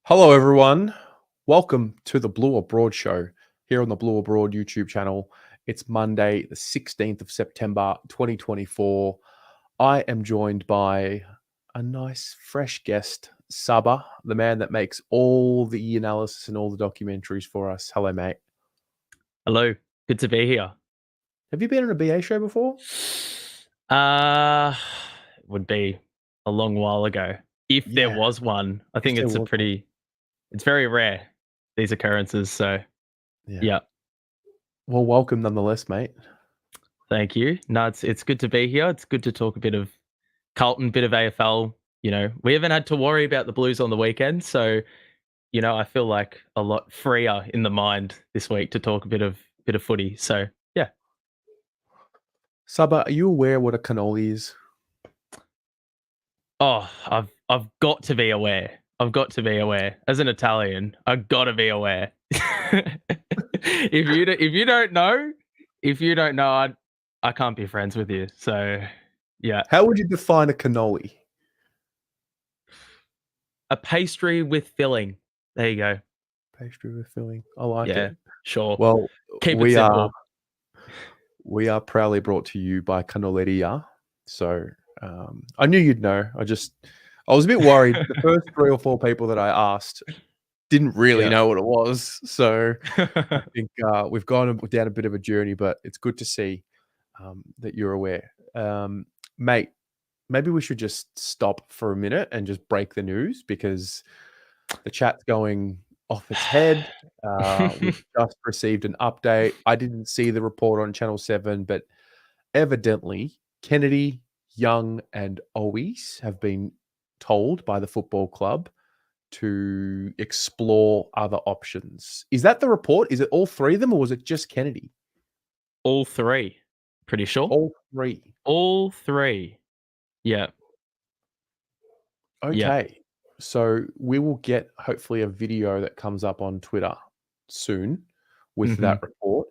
Hello, everyone. Welcome to the Blue Abroad show here on the Blue Abroad YouTube channel. It's Monday, the 16th of September, 2024. I am joined by a nice, fresh guest, Saba, the man that makes all the analysis and all the documentaries for us. Hello, mate. Hello, good to be here. Have you been on a BA show before? Uh would be a long while ago. If there Yeah, was one, I if think there it's was one. it's very rare, these occurrences. So Yeah. yeah, Well, welcome nonetheless, mate. thank you. No, it's good to be here. It's good to talk a bit of Carlton, bit of AFL. We haven't had to worry about the Blues on the weekend, so I feel like a lot freer in the mind this week to talk a bit of footy. So yeah. Saba, are you aware what a cannoli is? Oh, I've got to be aware. I've got to be aware. As an Italian, I've got to be aware. If you don't know, I can't be friends with you. So, yeah, How would you define a cannoli? a pastry with filling. There you go. Pastry with filling. I like Yeah, it. sure. Well, Keep it we are simple. we are proudly brought to you by Cannoleria. So I knew you'd know. I was a bit worried. The first three or four people that I asked didn't really Yeah. know what it was. So I think we've gone down a bit of a journey, but it's good to see that you're aware, mate. Maybe we should just stop for a minute and just break the news because the chat's going off its head. We've just received an update. I didn't see the report on Channel 7, but evidently Kennedy, Young, and Owies have been told by the football club to explore other options. Is that the report? Is it all three of them, or was it just Kennedy? All three. Pretty sure. All three. All three. Yeah. Yeah. Okay. So we will get hopefully a video that comes up on Twitter soon with hmm that report.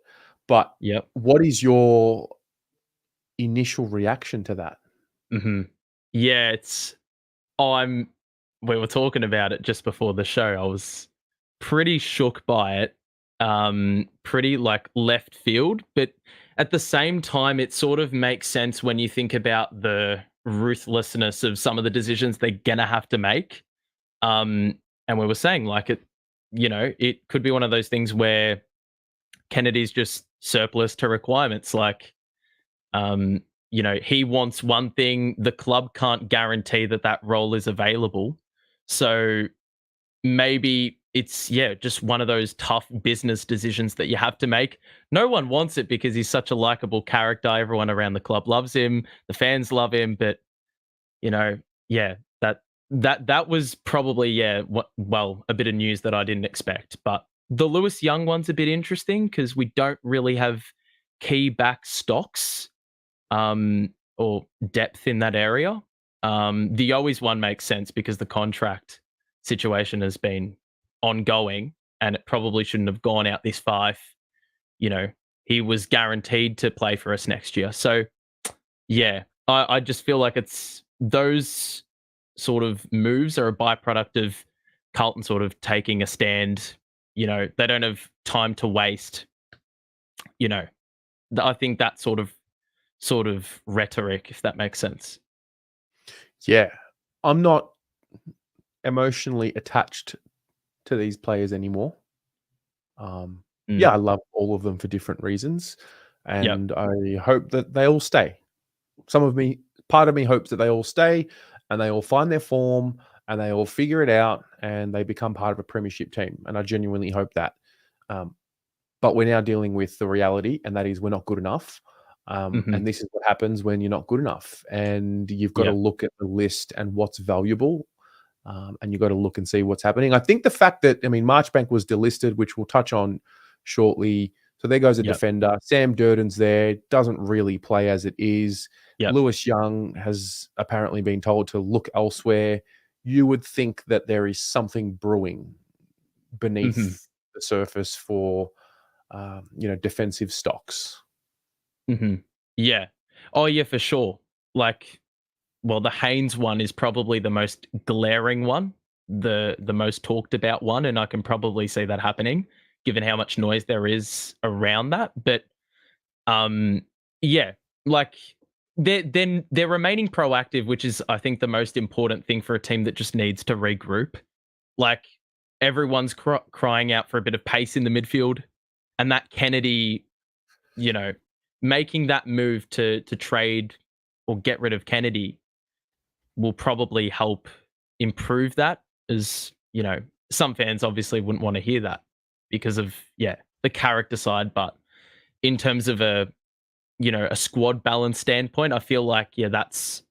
But Yep. what is your initial reaction to that? hmm Yeah, I'm we were talking about it just before the show. I was pretty shook by it. Pretty like left field, but at the same time it sort of makes sense when you think about the ruthlessness of some of the decisions they're gonna have to make. And we were saying like it could be one of those things where Kennedy's just surplus to requirements. Like um, he wants one thing, the club can't guarantee that that role is available. So maybe it's, yeah, just one of those tough business decisions that you have to make. No one wants it because he's such a likable character. Everyone around the club loves him. The fans love him, but you know, yeah, that was probably, a bit of news that I didn't expect. But the Lewis Young one's a bit interesting because we don't really have key back stocks or depth in that area. The Owies one makes sense because the contract situation has been ongoing and it probably shouldn't have gone out this far if, you know, he was guaranteed to play for us next year. So, yeah, I just feel like it's those sort of moves are a byproduct of Carlton sort of taking a stand. They don't have time to waste. You know, I think that sort of rhetoric, if that makes sense. Yeah, I'm not emotionally attached to these players anymore. Yeah, Mm. I love all of them for different reasons, Yep. and I hope that they all stay. Part of me hopes that they all stay and they all find their form and they all figure it out and they become part of a premiership team. And I genuinely hope that. Um, but we're now dealing with the reality, and that is we're not good enough. hmm And this is what happens when you're not good enough. And you've got to Yep. look at the list and what's valuable. And you've got to look and see what's happening. I think the fact that, I mean, Marchbank was delisted, which we'll touch on shortly. So there goes a Yep. defender. Sam Durden's there, doesn't really play as it is. Yep. Lewis Young has apparently been told to look elsewhere. You would think that there is something brewing hmm beneath the surface for, defensive stocks. hmm Yeah. Oh, yeah, for sure. Like, well, the Haynes one is probably the most glaring one. the most talked about one, and I can probably see that happening given how much noise there is around that. But yeah, like they're remaining proactive, which is I think the most important thing for a team that just needs to regroup. Like everyone's crying out for a bit of pace in the midfield, and that Kennedy, you know, making that move to trade or get rid of Kennedy will probably help improve that. As you know, some fans obviously wouldn't want to hear that because of the character side, but in terms of a squad balance standpoint, I feel like that's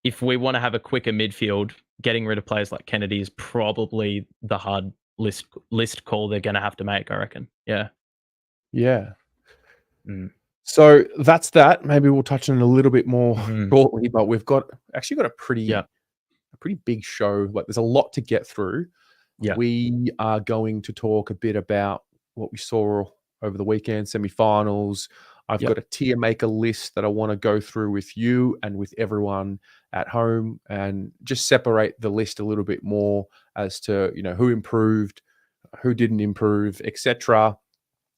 if we want to have a quicker midfield, getting rid of players like Kennedy is probably the hard list call they're going to have to make, I reckon. Yeah. Yeah. Mm. So that's that. Maybe we'll touch on it a little bit more Mhm. shortly, but we've actually got a Yeah. pretty big show. Like there's a lot to get through. Yeah. We are going to talk a bit about what we saw over the weekend, semi-finals. I've Yep. got a tier maker list that I want to go through with you and with everyone at home and just separate the list a little bit more as to, who improved, who didn't improve, etc.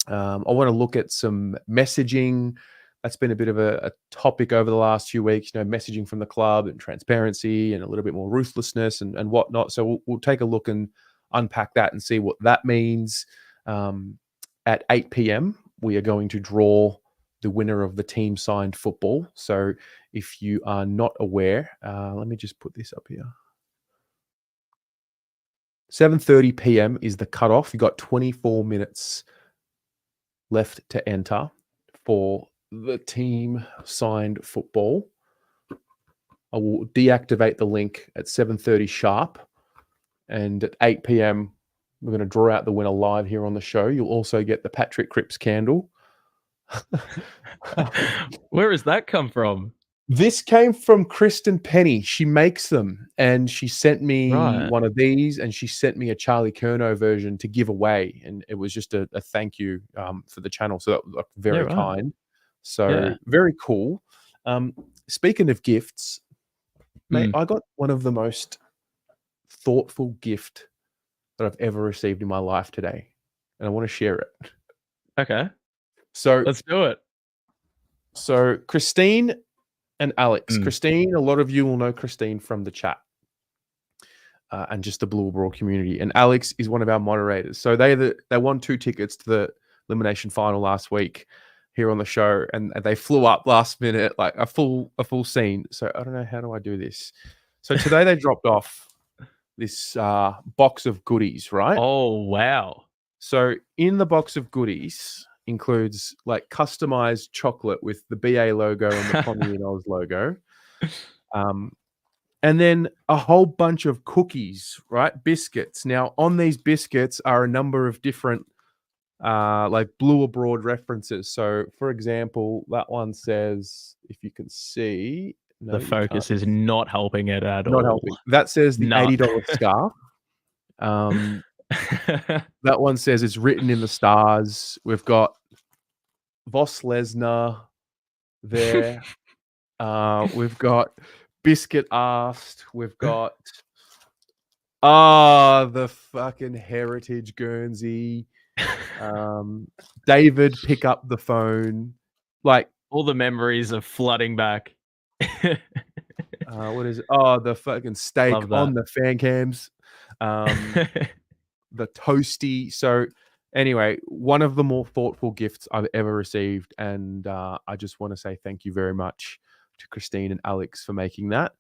I want to look at some messaging. That's been a bit of a topic over the last few weeks, messaging from the club and transparency and a little bit more ruthlessness and whatnot. So we'll take a look and unpack that and see what that means. At 8 p.m., we are going to draw the winner of the Team Signed Football. So if you are not aware, let me just put this up here. 7:30 p.m. is the cutoff. You've got 24 minutes left to enter for the Team Signed Football. I will deactivate the link at 7:30 sharp, and at 8 p.m. we're going to draw out the winner live here on the show. You'll also get the Patrick Cripps candle. Where has that come from? This came from Kristen Penny. She makes them, and she sent me Right. one of these, and she sent me a Charlie Curnow version to give away, and it was just a thank you for the channel. So that was Yeah, very right. kind. So Yeah. very cool. Speaking of gifts, mate, Mm. I got one of the most thoughtful gift that I've ever received in my life today, and I want to share it. Okay. So, Let's do it. Christine and Alex. Mm. Christine, a lot of you will know Christine from the chat and just the Blue Abroad community. And Alex is one of our moderators. So they won 2 tickets to the elimination final last week here on the show, and they flew up last minute, like a full scene. So I don't know, how do I do this? So today they dropped off this box of goodies, right? Oh, wow. So in the box of goodies includes like customized chocolate with the BA logo and the Tommy and Oz logo. And then a whole bunch of cookies, right? Biscuits. Now, on these biscuits are a number of different like Blue Abroad references. So, for example, that one says, if you can see, no, The you can't. focus is not helping it at Not all. helping. That says the No. $80 scarf. That one says it's written in the stars. We've got Voss Lesnar there. We've got Biscuit asked. We've got the fucking Heritage Guernsey. David, pick up the phone. Like, All the memories of flooding back. what is it? Oh, the fucking steak Love on that. the fan cams. The toasty. So anyway, one of the more thoughtful gifts I've ever received. And I just want to say thank you very much to Christine and Alex for making that.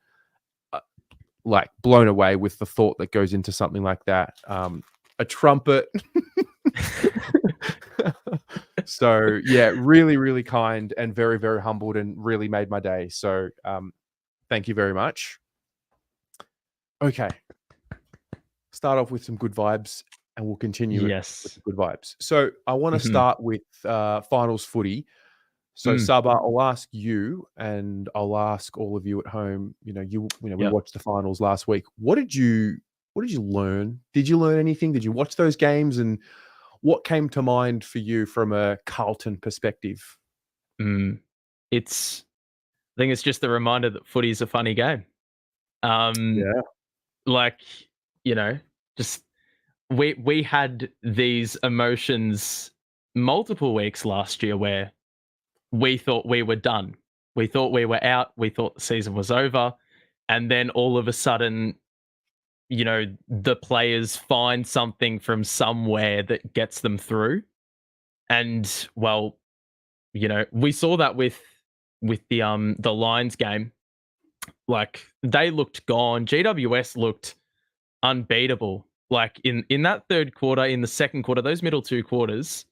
Like blown away with the thought that goes into something like that. A trumpet. So yeah, really, really kind and very, very humbled and really made my day. So thank you very much. Okay. Start off with some good vibes and we'll continue it with Yes. the good vibes. So I want to Mhm. start with finals footy. So Mm. Saba, I'll ask you and I'll ask all of you at home, we Yep. watched the finals last week. What did you learn? Did you learn anything? Did you watch those games? And what came to mind for you from a Carlton perspective? Mm. I think it's just a reminder that footy is a funny game. Um, Yeah. like, you know, just we had these emotions multiple weeks last year where we thought we were done. We thought we were out. We thought the season was over. And then all of a sudden, the players find something from somewhere that gets them through. And well, we saw that with the Lions game. Like they looked gone. GWS looked unbeatable. Like in that third quarter, in the second quarter, those middle two quarters,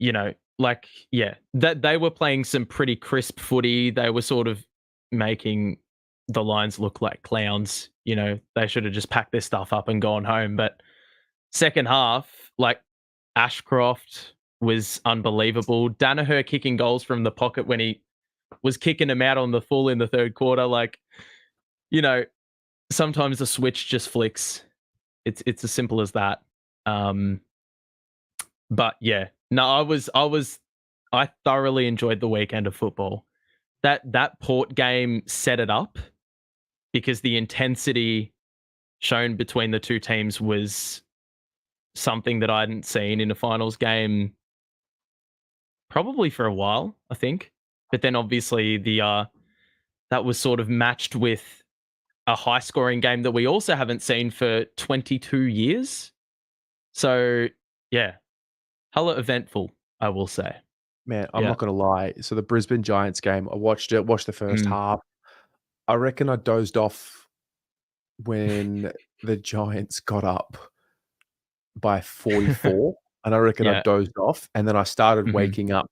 that they were playing some pretty crisp footy. They were sort of making the Lions look like clowns. They should have just packed their stuff up and gone home. But second half, like Ashcroft was unbelievable. Danaher kicking goals from the pocket when he was kicking them out on the full in the third quarter. Like, sometimes the switch just flicks. It's as simple as that. But yeah, no, I thoroughly enjoyed the weekend of football. That Port game set it up because the intensity shown between the two teams was something that I hadn't seen in a finals game probably for a while, I think. But then obviously that was sort of matched with a high scoring game that we also haven't seen for 22 years. So yeah, hella eventful, I will say. Man, I'm Yeah. not gonna lie. So the Brisbane Giants game, I watched the first Mm. half. I reckon I dozed off when the Giants got up by 44, and I reckon I Yeah. dozed off, and then I started Mhm. waking up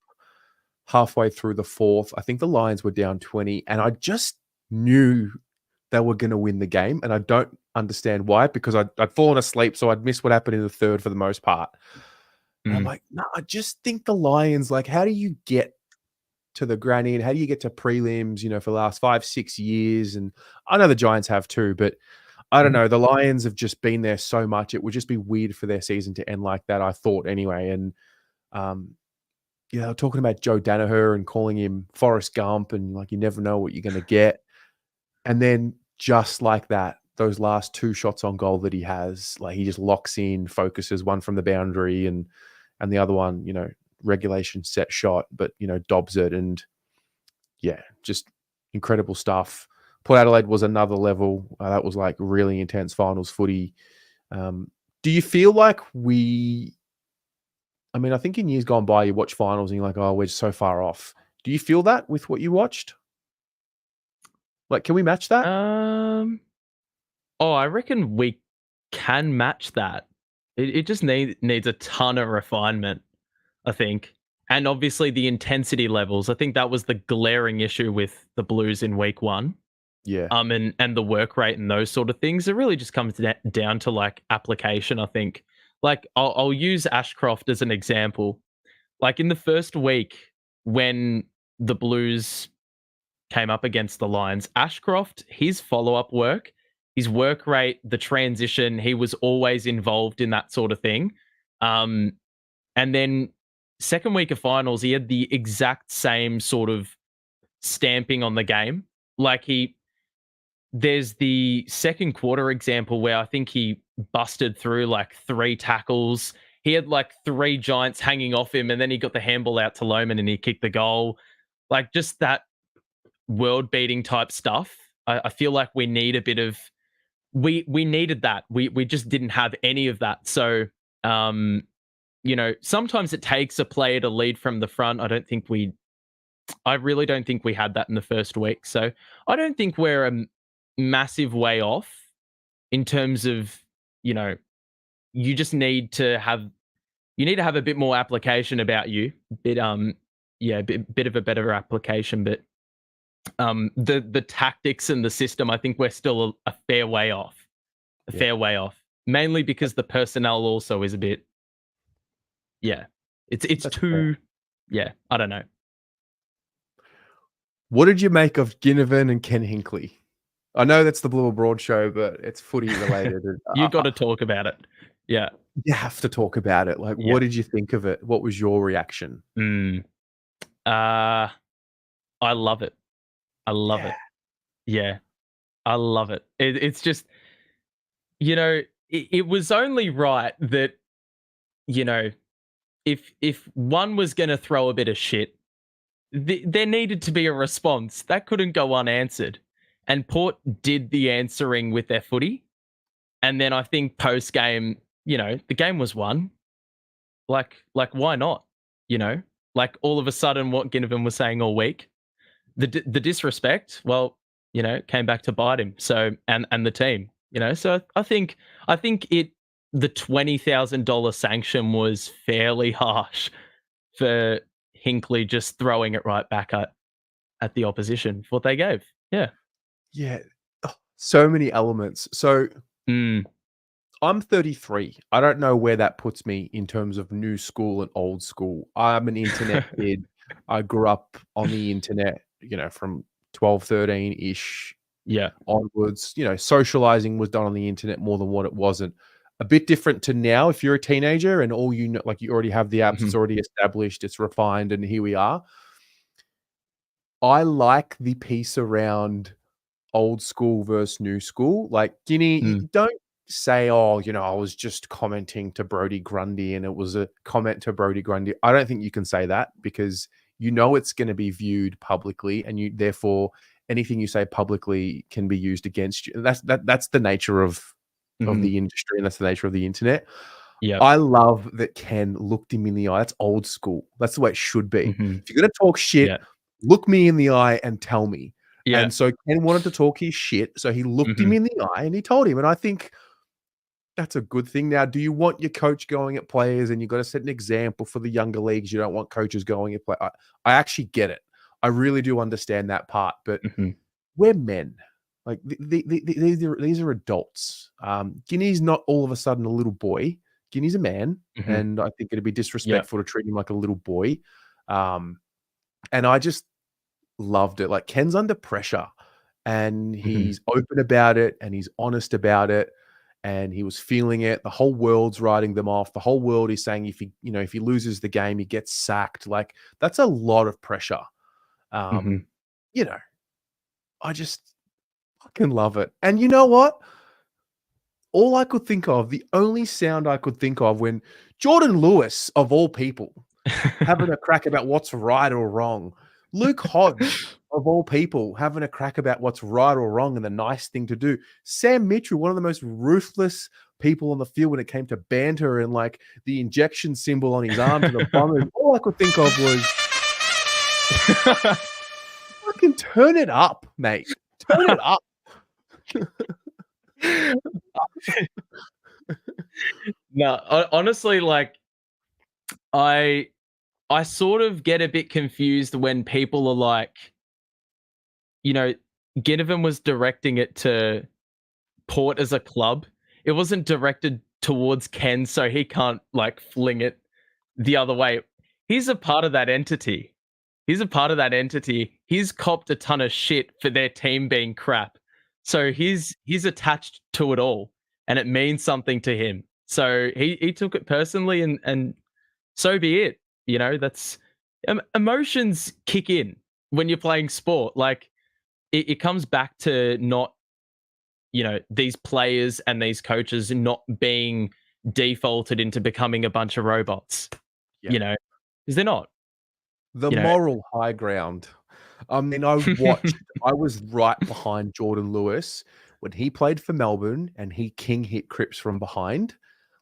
halfway through the fourth. I think the Lions were down 20, and I just knew they were gonna win the game, and I don't understand why, because I'd fallen asleep, so I'd missed what happened in the third for the most part. And I'm Mm. like, "No, I just think the Lions, like, how do you get to the granny, and how do you get to prelims, for the last 5, 6 years?" And I know the Giants have too, but I don't Mhm. know. The Lions have just been there so much. It would just be weird for their season to end like that, I thought anyway. And, talking about Joe Danaher and calling him Forrest Gump and, like, you never know what you're gonna get. And then just like that, those last 2 shots on goal that he has, like, he just locks in, focuses, one from the boundary and the other one, regulation set shot, but, dobs it. And yeah, just incredible stuff. Port Adelaide was another level. That was like really intense finals footy. Do you feel like I mean, I think in years gone by, you watch finals and you're like, oh, we're so far off. Do you feel that with what you watched? Like, can we match that? Um. Oh, I reckon we can match that. It just needs a ton of refinement, I think. And obviously the intensity levels. I think that was the glaring issue with the Blues in week 1. Yeah. And the work rate and those sort of things. It really just comes down to like application, I think. Like I'll use Ashcroft as an example. Like in the first week when the Blues came up against the Lions, Ashcroft, his follow-up work, his work rate, the transition, he was always involved in that sort of thing. Um, and then second week of finals, he had the exact same sort of stamping on the game. Like there's the second quarter example where I think he busted through like 3 tackles. He had like 3 Giants hanging off him, and then he got the handball out to Lohman and he kicked the goal. Like just that world beating type stuff. I feel like we need a bit of we needed that. We just didn't have any of that. So sometimes it takes a player to lead from the front. I really don't think we had that in the first week. So I don't think we're a massive way off in terms of, you just need to have a bit more application about you. Bit of a better application, but the tactics and the system, I think we're still a fair way off. A Yeah. fair way off. Mainly because the personnel also is a bit, yeah. It's That's fair. too, yeah, I don't know. What did you make of Ginnivan and Ken Hinkley? I know that's the Blue Abroad show, but it's footy related. And You got to talk about it. Yeah. you have to talk about it. Like, Yeah. what did you think of it? What was your reaction? Mm. Uh, I love it. I love Yeah. it. Yeah. I love it. It's just you know, it was only right that, you know, if one was going to throw a bit of shit, there needed to be a response. That couldn't go unanswered. And Port did the answering with their footy. And then I think post game, you know, the game was won. Like why not? You know, like all of a sudden, what Ginnivan was saying all week, the disrespect, well, you know, came back to bite him. So and the team, you know, so I think the $20,000 sanction was fairly harsh for Hinkley just throwing it right back at the opposition for what they gave. Yeah. Yeah. Oh, so many elements. So Mm. I'm 33. I don't know where that puts me in terms of new school and old school. I'm an internet kid. I grew up on the internet, you know, from 12, 13-ish Yeah. onwards. You know, socializing was done on the internet more than what it wasn't. A bit different to now if you're a teenager and all you know, like you already have the apps, it's Mhm. already established, it's refined, and here we are. I like the piece around old school versus new school. Like, Guinea, Mm. don't say, "Oh, you know, I was just commenting to Brody Grundy and it was a comment to Brody Grundy." I don't think you can say that because you know it's gonna be viewed publicly and you therefore anything you say publicly can be used against you. And that's the nature of Mhm. the industry and that's the nature of the internet. Yep. I love that Ken looked him in the eye. That's old school. That's the way it should be. Mhm. If you're gonna talk shit, Yeah. look me in the eye and tell me. Yeah. And so Ken wanted to talk his shit, so he looked him Mhm. in the eye and he told him, and I think that's a good thing. Now, do you want your coach going at players and you've got to set an example for the younger leagues? You don't want coaches going at play. I actually get it. I really do understand that part, but Mhm. we're men. Like these are adults. Guinea's not all of a sudden a little boy. Guinea's a man, Mhm. and I think it'd be Yeah. disrespectful to treat him like a little boy. Um, and I just loved it. Like Ken's under pressure and Mhm. he's open about it and he's honest about it and he was feeling it. The whole world's writing them off. The whole world is saying if he, you know, if he loses the game, he gets sacked. Like that's a lot of pressure. Mhm. You know, I just fucking love it. And you know what? All I could think of, the only sound I could think of when Jordan Lewis, of all people, having a crack about what's right or wrong. Luke Hodge, of all people, having a crack about what's right or wrong and the nice thing to do. Sam Mitchell, one of the most ruthless people on the field when it came to banter and like the injection symbol on his arm to the Bombers. All I could think of was fucking turn it up, mate. Turn it up. No, honestly, like I I sort of get a bit confused when people are like, you know, Ginnivan was directing it to Port as a club. It wasn't directed towards Ken, so he can't like fling it the other way. He's a part of that entity. He's a part of that entity. He's copped a ton of shit for their team being crap. So he's attached to it all and it means something to him. So he took it personally and so be it. You know, that's emotions kick in when you're playing sport. Like it comes back to not, you know, these players and these coaches not being defaulted into becoming a bunch of robots, Yeah. you know, because they're not, The you know. moral high ground. I mean, I was right behind Jordan Lewis when he played for Melbourne and he king hit Cripps from behind.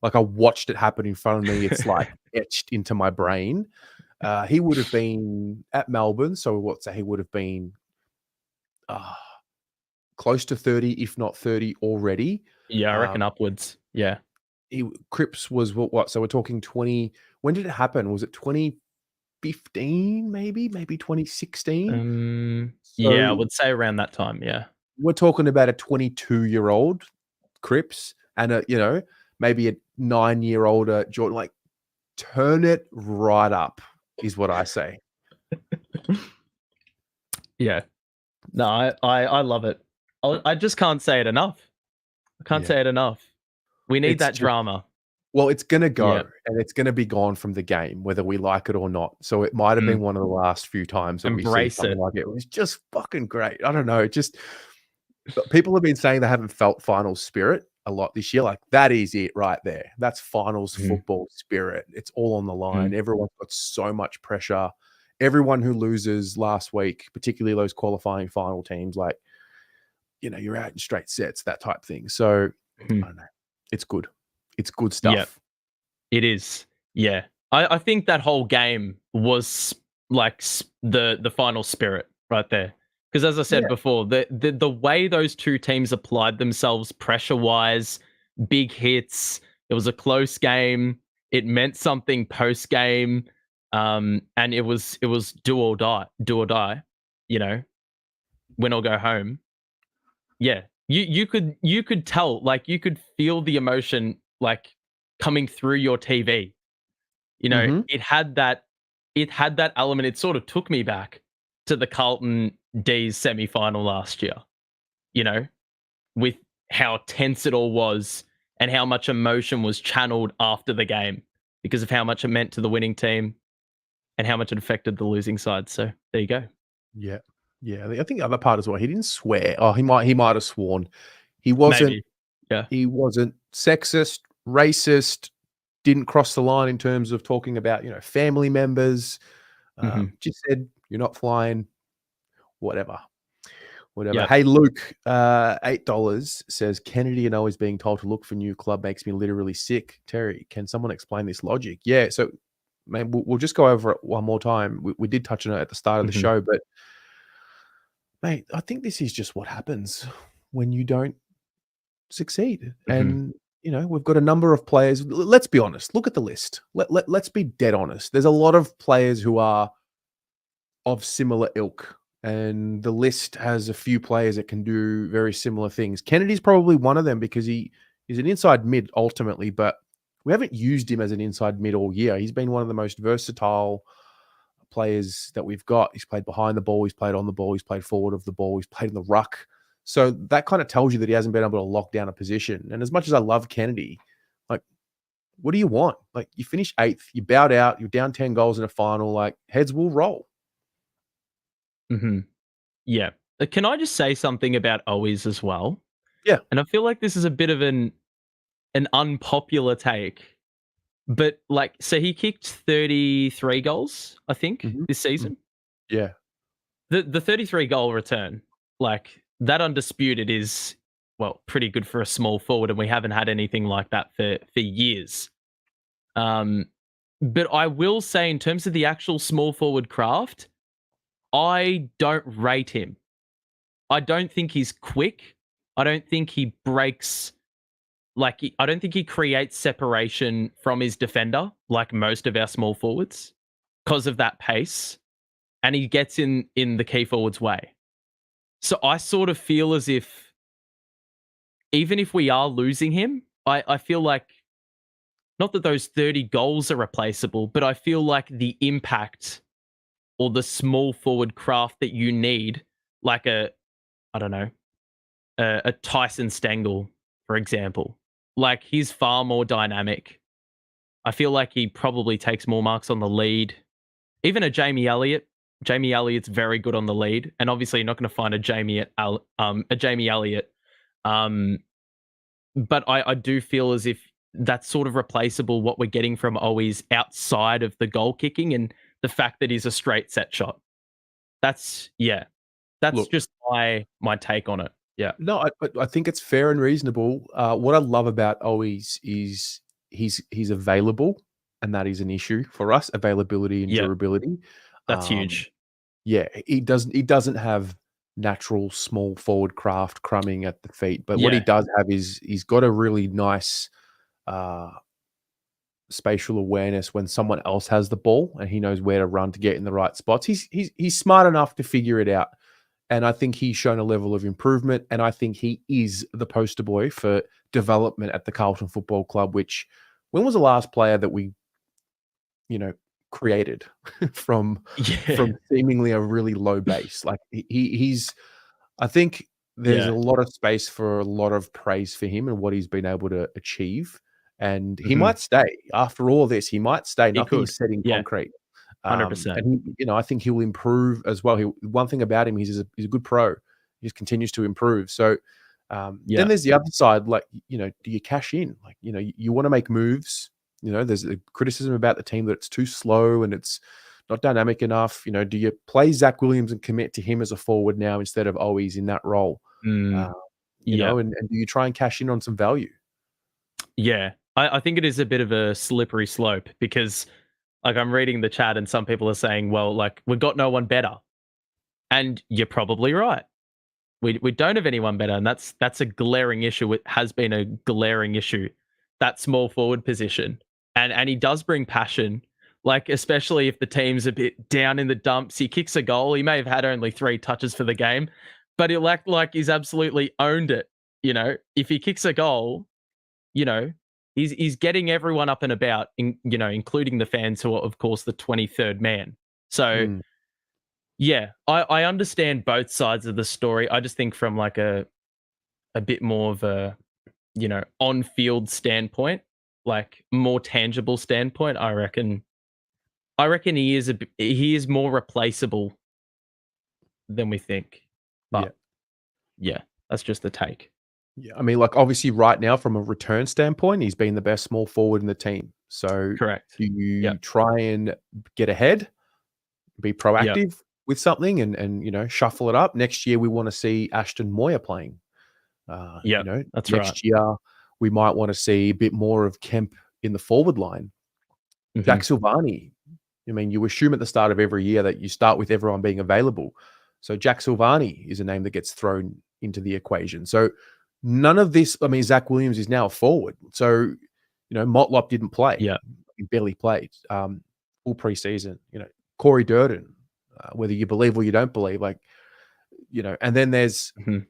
Like I watched it happen in front of me. It's like etched into my brain. He would have been at Melbourne. So what's that? He would have been uh, close to 30, if not 30 already. Yeah, I Um, reckon upwards. Yeah. Cripps was what? So we're talking 20. When did it happen? Was it 2015, maybe 2016? Yeah, I So would say around that time. Yeah. we're talking about a 22-year-old Cripps and a, you know, maybe a 9-year-older Jordan. Like, turn it right up, is what I say. Yeah. No, I love it. I just can't say it enough. I can't Yeah. say it enough. We need It's that just drama. well, it's gonna Yeah. go, and it's gonna be gone from the game, whether we like it or not. So it might have been Mm. one of the last few times that we see Embrace something it. like it. It was just fucking great. I don't know, it just but people have been saying they haven't felt final spirit. a lot this year. Like, that is it right there. That's finals Mhm. football spirit. It's all on the line. Mhm. Everyone's got so much pressure. Everyone who loses last week, particularly those qualifying final teams, like, you're out in straight sets, that type thing. So, I Mhm. don't know. It's good. It's good Yeah, stuff. it is. Yeah. I think that whole game was like the final spirit right there. Because as I said Yeah. before, the way those two teams applied themselves pressure wise, big hits, it was a close game. It meant something post game. And it was do or die, you know, win or go home. Yeah. You could tell, like you could feel the emotion like coming through your TV. Mhm. It had that element. It sort of took me back to the Carlton D's semi-final last year, you know, with how tense it all was and how much emotion was channeled after the game because of how much it meant to the winning team and how much it affected the losing side. So there you go. Yeah. Yeah. I think the other part as well, he didn't swear. Oh, he might have sworn. He wasn't Maybe. Yeah. he wasn't sexist, racist, didn't cross the line in terms of talking about, family members. Hmm. Just said, "You're not flying," whatever. Whatever. Yeah. Hey, Luke, $8 says, Kennedy and always being told to look for new club makes me literally sick. Terry, can someone explain this logic? Yeah, so, man, we'll just go over it one more time. We did touch on it at the start of the Hmm. show, but, mate, I think this is just what happens when you don't succeed. Hmm. And, we've got a number of players. Let's be honest. Look at the list. Let's be dead honest. There's a lot of players who are of similar ilk, and the list has a few players that can do very similar things. Kennedy's probably one of them because he's an inside mid ultimately, but we haven't used him as an inside mid all year. He's been one of the most versatile players that we've got. He's played behind the ball, he's played on the ball, he's played forward of the ball, he's played in the ruck. So that kind of tells you that he hasn't been able to lock down a position. And as much as I love Kennedy, like, what do you want? Like, you finish eighth, you bowed out, you're down 10 goals in a final, like, heads will roll. Hmm. Yeah. Can I just say something about Owies as well? Yeah. And I feel like this is a bit of an unpopular take, but like, so he kicked 33 goals, I think, Mhm. this Mhm. season. Yeah. The 33 goal return, like that undisputed is well pretty good for a small forward, and we haven't had anything like that for years. Um, but I will say, in terms of the actual small forward craft, I don't rate him. I don't think he's quick. I don't think he breaks I don't think he creates separation from his defender like most of our small forwards because of that pace, and he gets in the key forward's way. So I sort of feel as if even if we are losing him, I feel like not that those 30 goals are replaceable, but I feel like the impact or the small forward craft that you need, like I don't know, a Tyson Stengel, for example, like he's far more dynamic. I feel like he probably takes more marks on the lead. Even a Jamie Elliott. Jamie Elliott's very good on the lead, and obviously you're not going to find a Jamie Elliott. Um, but I do feel as if that's sort of replaceable what we're getting from Owies outside of the goal kicking and the fact that he's a straight set shot. That's yeah. That's Look, just my take on it. Yeah. no, I think it's fair and reasonable. What I love about Owies is he's available, and that is an issue for us, availability and Yeah. durability. That's Um, huge. yeah, he doesn't have natural small forward craft crumbing at the feet, but what he Yeah. does have is he's got a really nice uh, spatial awareness when someone else has the ball, and he knows where to run to get in the right spots. He's smart enough to figure it out. And I think he's shown a level of improvement. And I think he is the poster boy for development at the Carlton Football Club, which when was the last player that we, you know, created from Yeah. from seemingly a really low base? Like he's I think there's a Yeah. lot of space for a lot of praise for him and what he's been able to achieve. And he Hmm. might stay after all this. He might stay. He Nothing could. is set in Yeah. concrete. 100%. And I think he will improve as well. One thing about him, he's a good pro. He just continues to improve. So Then Yeah. there's the other side, like, do you cash in? Like, you want to make moves. There's a criticism about the team that it's too slow and it's not dynamic enough. Do you play Zach Williams and commit to him as a forward now instead of Owies in that role? Mm, yeah. And do you try and cash in on some value? Yeah. I think it is a bit of a slippery slope because, like, I'm reading the chat and some people are saying, well, like, we've got no one better. And you're probably right. We don't have anyone better. And that's a glaring issue. It has been a glaring issue, that small forward position. And he does bring passion, like, especially if the team's a bit down in the dumps. He kicks a goal. He may have had only 3 touches for the game, but he'll act like he's absolutely owned it. If he kicks a goal, you know, he's getting everyone up and about, including the fans who are, of course, the 23rd man. So Mm, yeah, I understand both sides of the story. I just think from like a bit more of a, on field standpoint, like more tangible standpoint, I reckon he is more replaceable than we think. yeah. But yeah, that's just the take. Yeah. I mean, like, obviously, right now, from a return standpoint, he's been the best small forward in the team. So, Correct. do Yeah. you try and get ahead, be Yeah. proactive with something, and shuffle it up? Next year, we want to see Ashton Moyer playing. Yeah. That's right. Next year, we might want to see a bit more of Kemp in the forward line. Hmm. Jack Silvani. I mean, you assume at the start of every year that you start with everyone being available. So Jack Silvani is a name that gets thrown into the equation. So none of this, I mean, Zach Williams is now a forward. So, Motlop didn't play. Yeah. He barely played all preseason. Corey Durden, whether you believe or you don't believe, like, and then there's Mhm.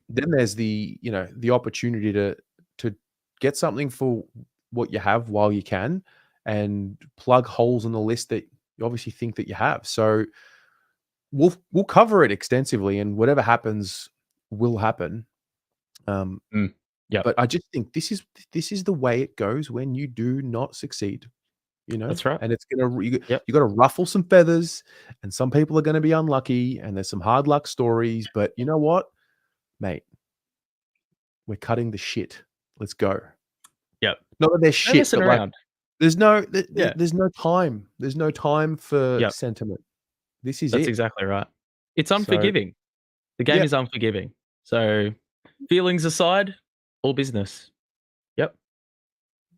the opportunity to get something for what you have while you can and plug holes in the list that you obviously think that you have. So we'll cover it extensively, and whatever happens will happen. Um, Mm. Yep. but I just think this is the way it goes when you do not succeed. That's right. And it's you Yep. got to ruffle some feathers, and some people are going to be unlucky, and there's some hard luck stories. But you know what, mate? We're cutting the shit. Let's go. Yep. Not that there's No shit, messing but, like, around. Yeah. there's no time. There's no time for Yep. sentiment. This is That's it. exactly right. It's So, unforgiving. The game yeah, is unforgiving. So, feelings aside, all business. Yep.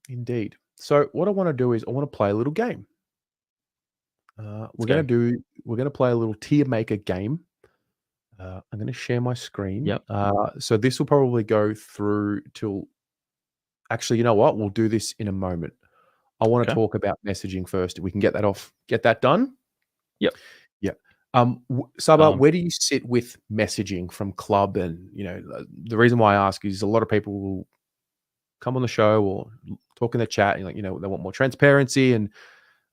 indeed. So what I wanna do is I wanna play a little game. Let's go. We're gonna play a little tier maker game. I'm gonna share my screen. Yep. So this will probably go through till actually, you know what? We'll do this in a moment. I wanna Okay. talk about messaging first. If we can get that done? Yep. Yeah. Saba, Um, where do you sit with messaging from club? And the reason why I ask is a lot of people will come on the show or talk in the chat, and, like, they want more transparency and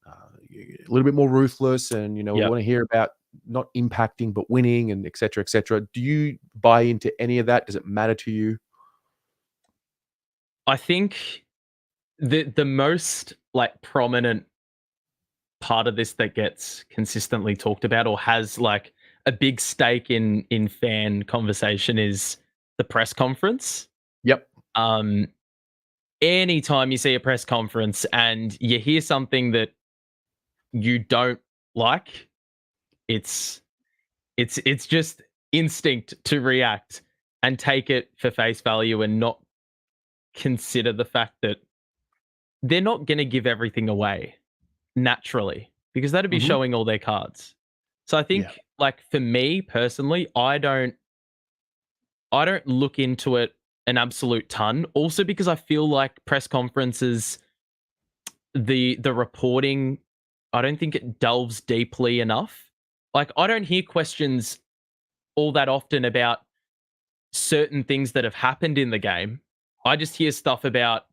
a little bit more ruthless, and we yep. want to hear about not impacting but winning, and et cetera, et cetera. Do you buy into any of that? Does it matter to you? I think the most like prominent part of this that gets consistently talked about or has like a big stake in fan conversation is the press conference. Yep. Um, anytime you see a press conference and you hear something that you don't like, it's it's just instinct to react and take it for face value and not consider the fact that they're not going to give everything away naturally because that'd be Hmm. showing all their cards. So I Yeah. think like for me personally, I don't look into it an absolute ton also because I feel like press conferences the reporting I don't think it delves deeply enough. Like I don't hear questions all that often about certain things that have happened in the game. I just hear stuff about,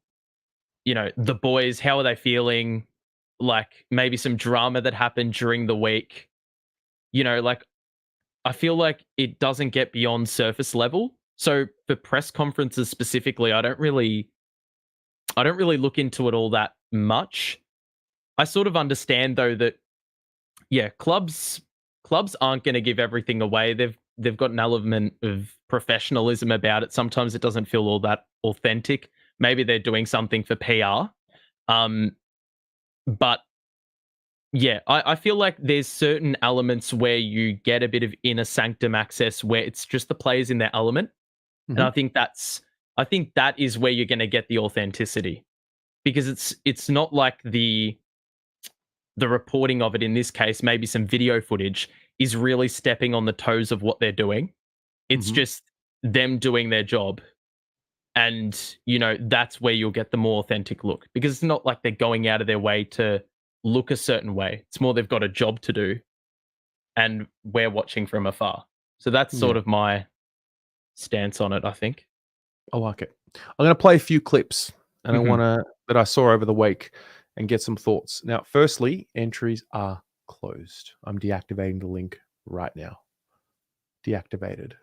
the boys, how are they feeling? Like maybe some drama that happened during the week. Like I feel like it doesn't get beyond surface level. So for press conferences specifically, I don't really look into it all that much. I sort of understand though that yeah, clubs aren't going to give everything away. they've got an element of professionalism about it. Sometimes it doesn't feel all that authentic. Maybe they're doing something for PR. But yeah, I feel like there's certain elements where you get a bit of inner sanctum access where it's just the players in their element. And I think that is where you're going to get the authenticity, because it's not like the reporting of it in this case, maybe some video footage is really stepping on the toes of what they're doing. It's just them doing their job. And, that's where you'll get the more authentic look, because it's not like they're going out of their way to look a certain way. It's more they've got a job to do and we're watching from afar. So that's sort of my stance on it, I think. I like it. I'm going to play a few clips and I want to that I saw over the week and get some thoughts. Now, firstly, entries are closed. I'm deactivating the link right now. Deactivated.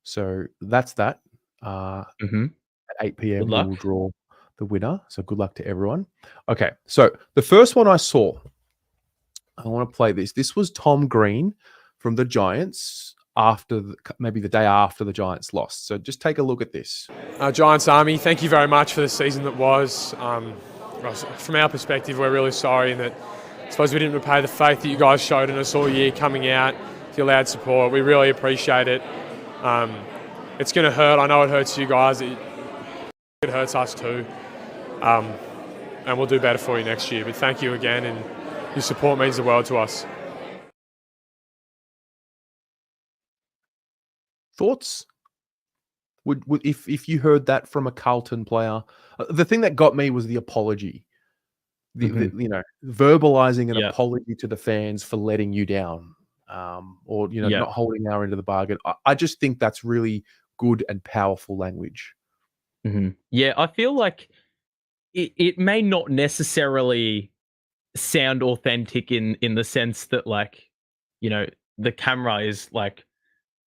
So that's that. At 8 p.m. we will draw the winner. So good luck to everyone. Okay, so the first one I saw, I want to play this. This was Tom Green from the Giants maybe the day after the Giants lost. So just take a look at this. Giants Army, thank you very much for the season that was. From our perspective, we're really sorry in that I suppose we didn't repay the faith that you guys showed in us all year coming out with your loud support. We really appreciate it. It's going to hurt. I know it hurts you guys. It hurts us too. And we'll do better for you next year. But thank you again, and your support means the world to us. Thoughts? Would if you heard that from a Carlton player, the thing that got me was the apology. Verbalizing an apology to the fans for letting you down, or not holding our end of the bargain. I just think that's really good and powerful language. Yeah, I feel like it may not necessarily sound authentic in the sense that, like, the camera is like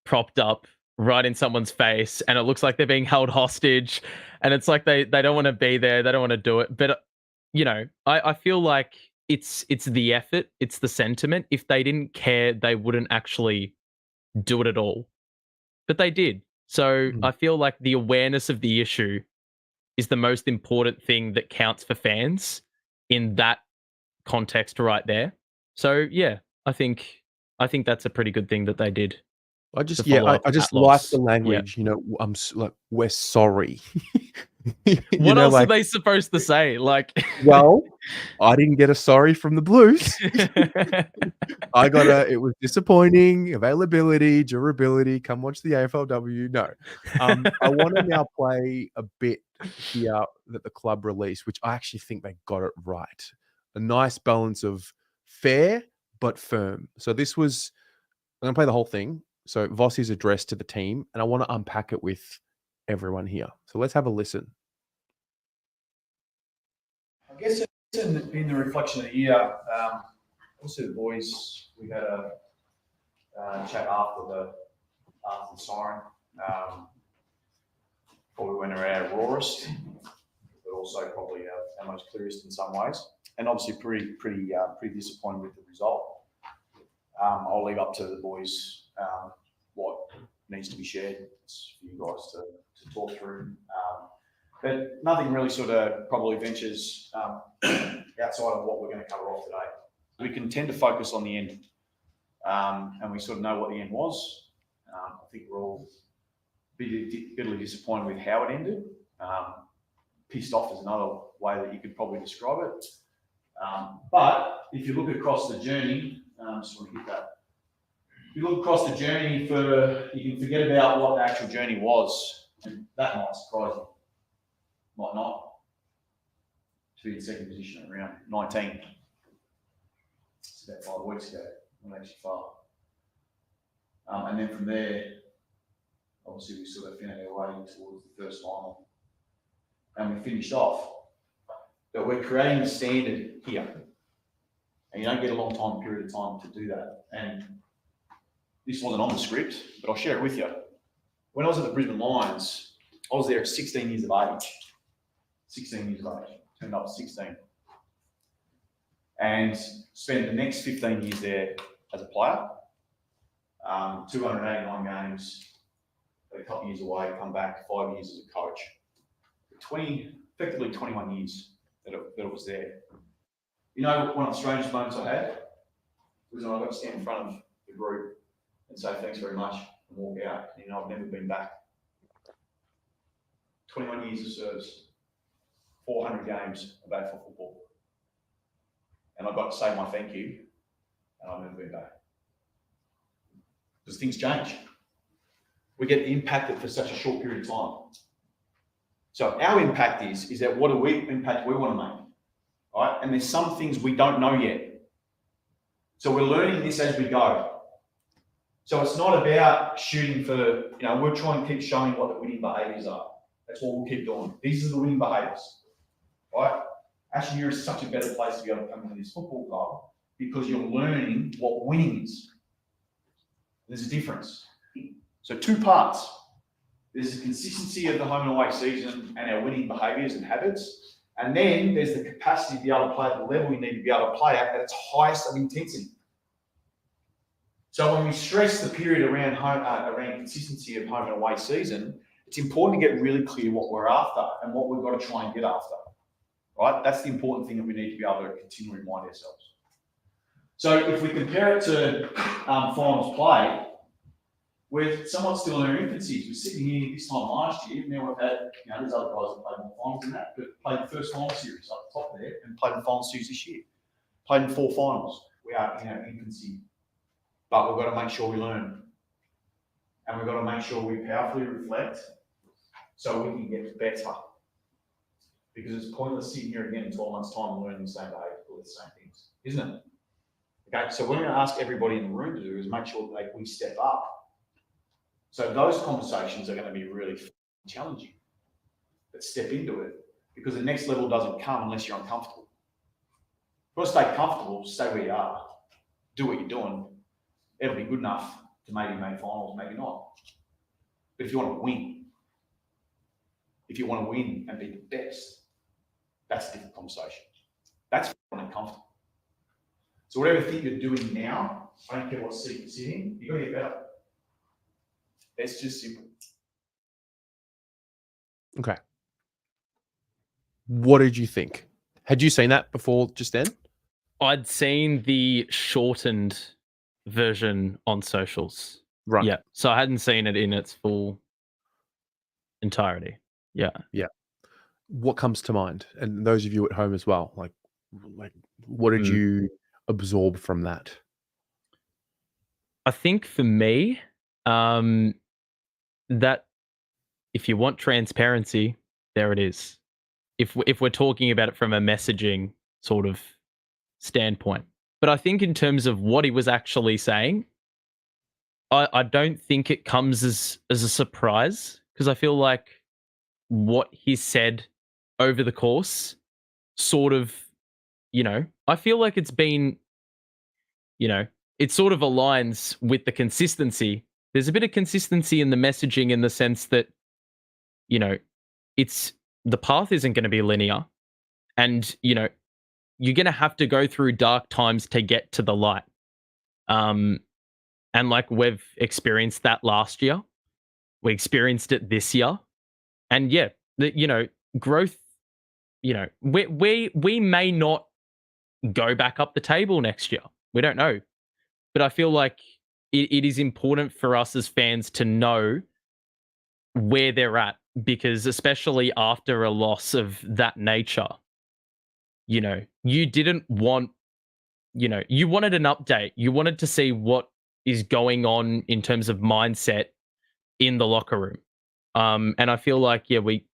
propped up right in someone's face and it looks like they're being held hostage, and it's like they don't want to be there, they don't want to do it. But I feel like it's the effort, it's the sentiment. If they didn't care, they wouldn't actually do it at all, but they did. So I feel like the awareness of the issue is the most important thing that counts for fans in that context right there. So yeah, I think that's a pretty good thing that they did. I just like the language. Like, we're sorry. What else are they supposed to say? Like, well, I didn't get a sorry from the Blues. It was disappointing. Availability, durability. Come watch the AFLW. No, I want to now play a bit here that the club released, which I actually think they got it right. A nice balance of fair but firm. So I'm going to play the whole thing. So Vossi's address to the team, and I want to unpack it with everyone here. So let's have a listen. I guess in the reflection of the year, also the boys, we had a chat after the siren, before we went around our rawest, but also probably our most clearest in some ways, and obviously pretty disappointed with the result. I'll leave up to the boys what needs to be shared. It's for you guys to talk through. But nothing really sort of probably ventures outside of what we're going to cover off today. We can tend to focus on the end, and we sort of know what the end was. I think we're all bitterly disappointed with how it ended. Pissed off is another way that you could probably describe it. But if you look across the journey, just want to hit that. If you look across the journey, you can forget about what the actual journey was, and that might surprise you. Might not. To be in second position at round 19. It's about 5 weeks ago. Not actually far. And then from there, obviously we sort of found our way towards the first final. And we finished off. But we're creating a standard here. And you don't get a long period of time to do that. And this wasn't on the script, but I'll share it with you. When I was at the Brisbane Lions, I was there at 16 years of age. 16 years of age. Turned up at 16. And spent the next 15 years there as a player. 289 games, a couple of years away, come back, 5 years as a coach. Effectively 21 years that it was there. You know, one of the strangest moments I had was when I got to stand in front of the group and say thanks very much and walk out. You know, I've never been back. 21 years of service, 400 games of AFL football. And I got to say my thank you, and I've never been back. Because things change. We get impacted for such a short period of time. So our impact is that what impact we want to make, right? And there's some things we don't know yet. So we're learning this as we go. So it's not about shooting for, we're trying to keep showing what the winning behaviours are. That's what we'll keep doing. These are the winning behaviours, right? Actually, you're such a better place to be able to come into this football club because you're learning what winning is. There's a difference. So 2 parts. There's the consistency of the home and away season and our winning behaviours and habits. And then there's the capacity to be able to play at the level we need to be able to play at its highest of intensity. So when we stress the period around consistency of home and away season, it's important to get really clear what we're after and what we've got to try and get after. Right? That's the important thing that we need to be able to continually remind ourselves. So if we compare it to finals play, we're somewhat still in our infancies. We're sitting here this time last year. Now we've had, there's other guys that played more finals than that, but played the first final series up the top there and played in the final series this year. Played in 4 finals. We are in our infancy. But we've got to make sure we learn. And we've got to make sure we powerfully reflect so we can get better. Because it's pointless sitting here again in 12 months' time and learning the same behaviour, all the same things, isn't it? Okay, so what we're going to ask everybody in the room to do is make sure that we step up. So those conversations are going to be really challenging. But step into it, because the next level doesn't come unless you're uncomfortable. If you want to stay comfortable, stay where you are. Do what you're doing. It'll be good enough to maybe make finals, maybe not. But if you want to win, and be the best, that's a different conversation. That's uncomfortable. So whatever thing you're doing now, I don't care what seat you're sitting, you've got to get better. It's just simple. Okay. What did you think? Had you seen that before just then? I'd seen the shortened version on socials. Right. Yeah. So I hadn't seen it in its full entirety. Yeah. Yeah. What comes to mind? And those of you at home as well, like what did you absorb from that? I think for me, that if you want transparency, there it is. If we're talking about it from a messaging sort of standpoint. But I think in terms of what he was actually saying, I don't think it comes as a surprise, because I feel like what he said over the course sort of, I feel like it's been, it sort of aligns with the consistency. There's a bit of consistency in the messaging in the sense that, it's the path isn't going to be linear, and, you're going to have to go through dark times to get to the light. And like we've experienced that last year, we experienced it this year. And yeah, growth, we may not go back up the table next year. We don't know. But I feel like it is important for us as fans to know where they're at, because especially after a loss of that nature, you didn't want, you wanted an update. You wanted to see what is going on in terms of mindset in the locker room. And I feel like, we,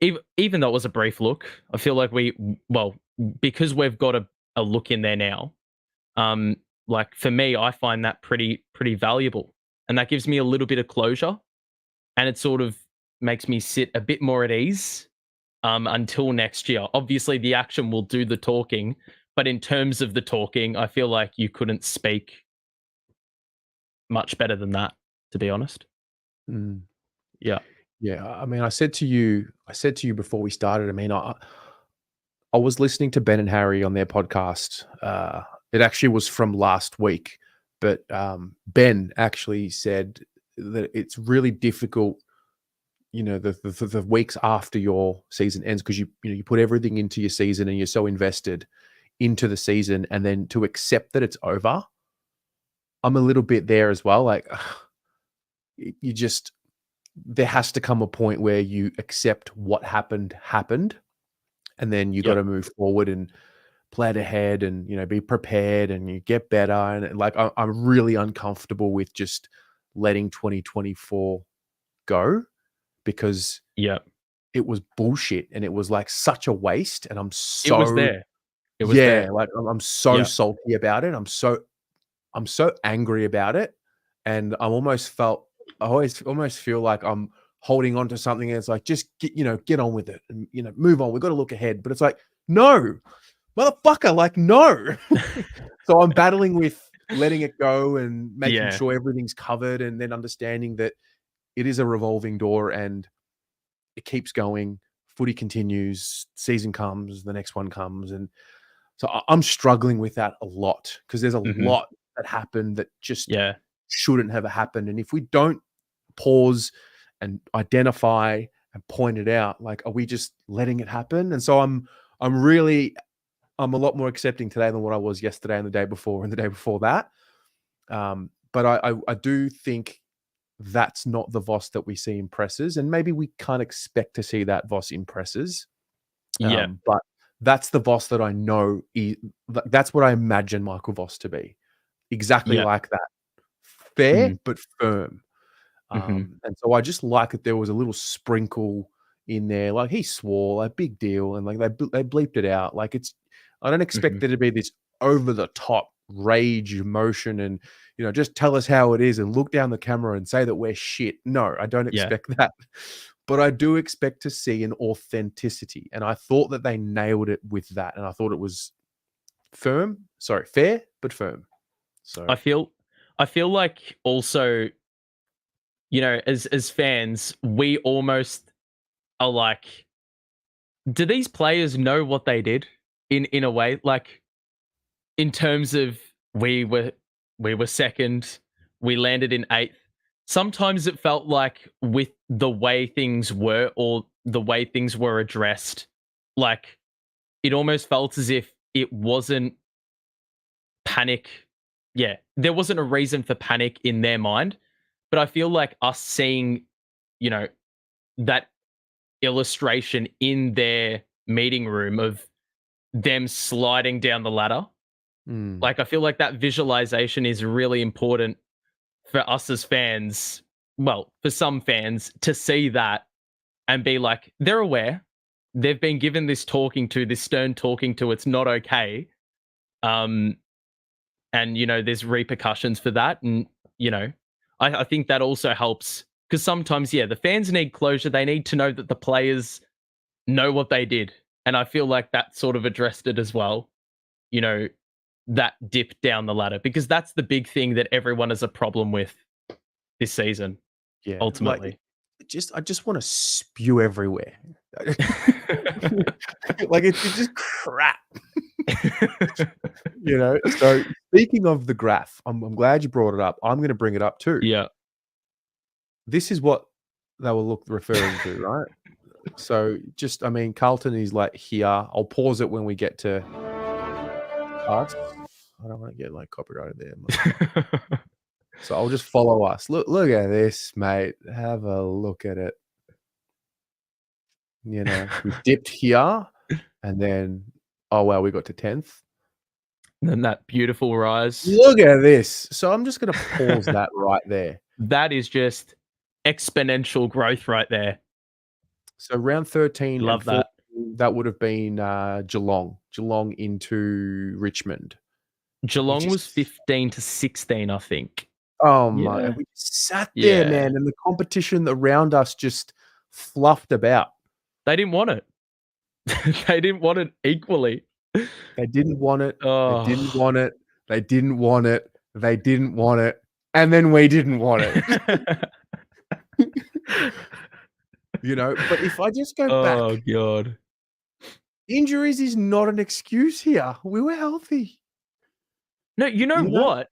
even though it was a brief look, I feel like because we've got a look in there now, like for me, I find that pretty valuable. And that gives me a little bit of closure, and it sort of makes me sit a bit more at ease until next year. Obviously, the action will do the talking, but in terms of the talking, I feel like you couldn't speak much better than that, to be honest. Yeah. Yeah. I mean, I said to you before we started, I mean, I was listening to Ben and Harry on their podcast. It actually was from last week. but Ben actually said that it's really difficult, the weeks after your season ends, because you put everything into your season and you're so invested into the season, and then to accept that it's over. I'm a little bit there as well. Like, there has to come a point where you accept what happened, and then you got to move forward and plan ahead, and be prepared, and you get better. And like, I'm really uncomfortable with just letting 2024 go, because it was bullshit, and it was like such a waste. And I'm so It was there. It was there. like I'm so salty about it. I'm so angry about it, and I always feel like I'm holding on to something, and it's like, just get on with it, and move on. We've got to look ahead. But it's like, no, motherfucker, like, no. So I'm battling with letting it go and making sure everything's covered, and then understanding that it is a revolving door and it keeps going. Footy continues, season comes, the next one comes. And so I'm struggling with that a lot, because there's a lot that happened that just shouldn't have happened. And if we don't pause and identify and point it out, like, are we just letting it happen? And so I'm a lot more accepting today than what I was yesterday and the day before and the day before that. But I do think that's not the Voss that we see in presses, and maybe we can't expect to see that Voss in presses. But that's the Voss that I know. That's what I imagine Michael Voss to be. Exactly like that. Fair, but firm. And so I just like that there was a little sprinkle in there. Like, he swore, like, big deal. And like, they bleeped it out. Like, I don't expect there to be this over the top rage, emotion, and, just tell us how it is and look down the camera and say that we're shit. No, I don't expect that. But I do expect to see an authenticity. And I thought that they nailed it with that. And I thought it was fair, but firm. So I feel like also, as fans, we almost are like, do these players know what they did in a way? Like, in terms of, we were second, we landed in 8th. Sometimes it felt like, with the way things were, or the way things were addressed, like, it almost felt as if it wasn't panic. Yeah, there wasn't a reason for panic in their mind. But I feel like us seeing, that illustration in their meeting room of them sliding down the ladder, like, I feel like that visualization is really important for us as fans. Well, for some fans to see that and be like, they're aware. They've been given this stern talking to, it's not okay. And, there's repercussions for that. And, I think that also helps, because sometimes, the fans need closure. They need to know that the players know what they did. And I feel like that sort of addressed it as well, that dip down the ladder, because that's the big thing that everyone has a problem with this season. Yeah, ultimately. I just want to spew everywhere. Like, it's just crap. So speaking of the graph, I'm glad you brought it up. I'm going to bring it up too. Yeah. This is what they were referring to, right? So Carlton is like here. I'll pause it when we get to us. I don't want to get like copyrighted there. So I'll just follow us. Look at this, mate. Have a look at it. We dipped here, and then, oh wow, we got to 10th. And then that beautiful rise. Look at this. So I'm just going to pause that right there. That is just exponential growth right there. So round 13. Love that. That would have been Geelong into Richmond. Geelong was 15 to 16, I think. Oh my! We sat there, man, and the competition around us just fluffed about. They didn't want it. They didn't want it equally. They didn't want it. Oh. They didn't want it. They didn't want it. They didn't want it. And then we didn't want it. But if I just go back. Oh, God. Injuries is not an excuse here. We were healthy. No, you know what?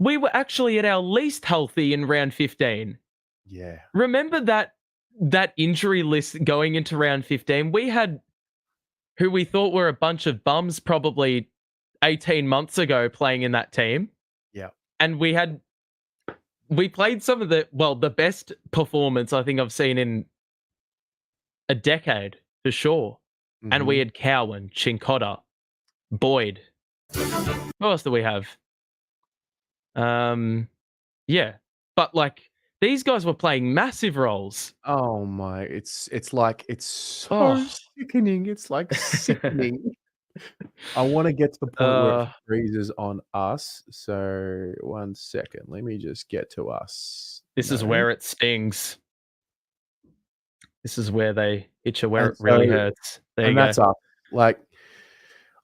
we were actually at our least healthy in round 15. Yeah. Remember that injury list going into round 15? We had who we thought were a bunch of bums probably 18 months ago playing in that team. Yeah. And we played some of the best performance I think I've seen in a decade for sure. And we had Cowan, Chincotta, Boyd. What else do we have? Yeah. But like these guys were playing massive roles. Oh my, it's like it's so Oh. sickening. It's like sickening. I want to get to the point where it freezes on us. So 1 second. Let me just get to us. This is where it stings. This is where they hit you where And it really so- hurts. There you and go. that's up. Like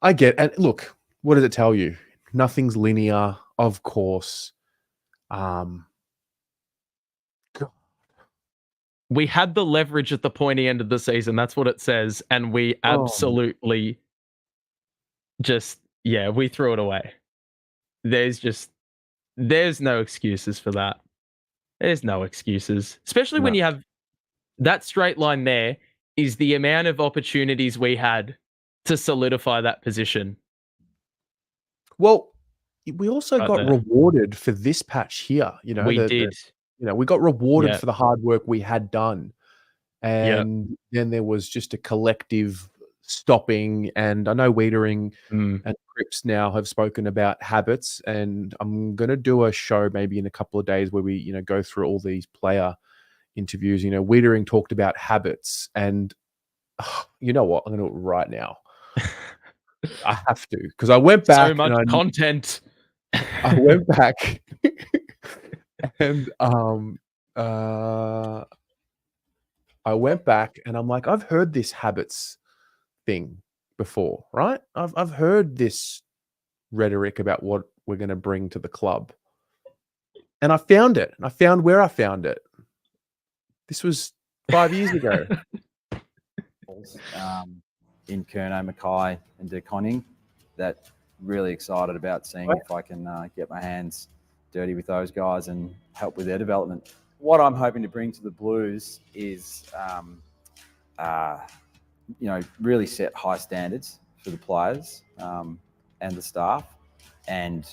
I get, and look, what does it tell you? Nothing's linear, of course. We had the leverage at the pointy end of the season. That's what it says. And we absolutely we threw it away. There's no excuses for that. There's no excuses. Especially when you have that straight line there is the amount of opportunities we had to solidify that position. Well, we also got the- rewarded for this patch here. You know, We did. we got rewarded Yeah. for the hard work we had done. And then there was just a collective stopping. And I know Weitering and Cripps now have spoken about habits. And I'm going to do a show maybe in a couple of days where we, go through all these player interviews. Weitering talked about habits. And you know what? I'm going to do it right now. I have to. Because I went back. So much content. I went back and I went back and I'm like, I've heard this habits thing before, right? I've heard this rhetoric about what we're going to bring to the club. And I found it. And I found where I found it. This was 5 years ago. In Kerno, Mackay and De Conning, that really excited about seeing if I can get my hands dirty with those guys and help with their development. What I'm hoping to bring to the Blues is, really set high standards for the players and the staff, and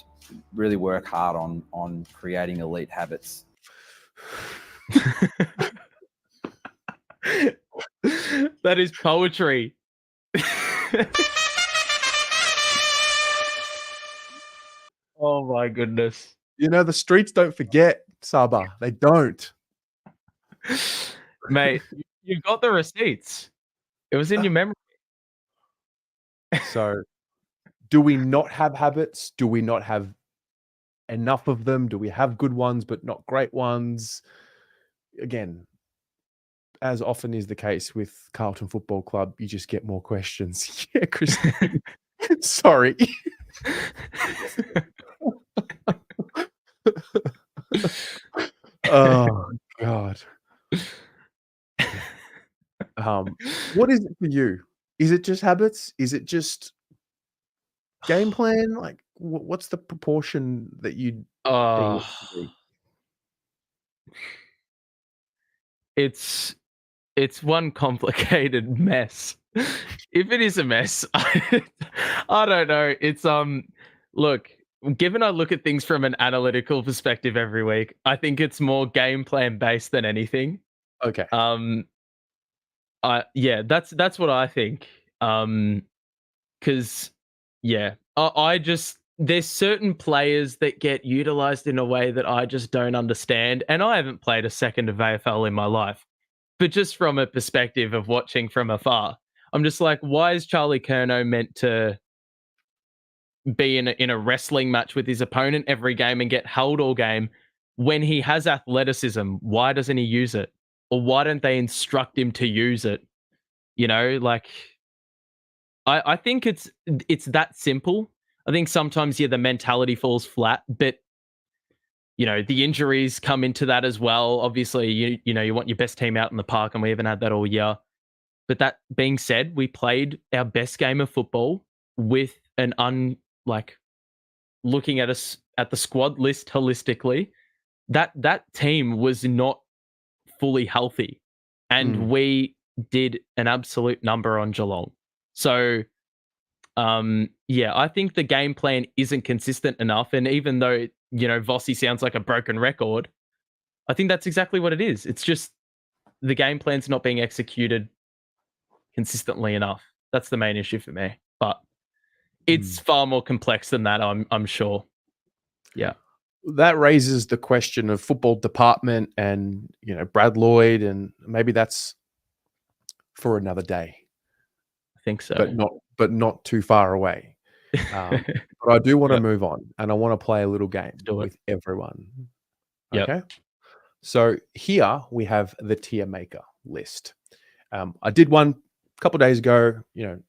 really work hard on creating elite habits. That is poetry. Oh my goodness. The streets don't forget, Saba. They don't. Mate, you got the receipts. It was in your memory. So, do we not have habits? Do we not have enough of them? Do we have good ones but not great ones? Again, as often is the case with Carlton Football Club, you just get more questions. Yeah, Christine. Sorry. Oh God. What is it for you? Is it just habits? Is it just game plan? Like, what's the proportion that you deem it to be? It's one complicated mess. If it is a mess, I don't know. It's look, given I look at things from an analytical perspective every week, I think it's more game plan based than anything. Okay. That's what I think. Because I just there's certain players that get utilized in a way that I just don't understand, and I haven't played a second of AFL in my life, but just from a perspective of watching from afar, I'm just like, why is Charlie Curnow meant to be in a wrestling match with his opponent every game and get held all game when he has athleticism? Why doesn't he use it? Or why don't they instruct him to use it? I think it's that simple. I think sometimes the mentality falls flat, but the injuries come into that as well. Obviously, you want your best team out in the park, and we haven't had that all year. But that being said, we played our best game of football with looking at at the squad list holistically, that team was not fully healthy, and we did an absolute number on Geelong. So, I think the game plan isn't consistent enough. And even though, Vossi sounds like a broken record, I think that's exactly what it is. It's just the game plan's not being executed consistently enough. That's the main issue for me. But it's far more complex than that, I'm sure. Yeah. That raises the question of football department and, Brad Lloyd, and maybe that's for another day. I think so. But not too far away. But I do want to move on, and I want to play a little game with everyone. Okay. Yep. So here we have the tier maker list. I did one a couple of days ago,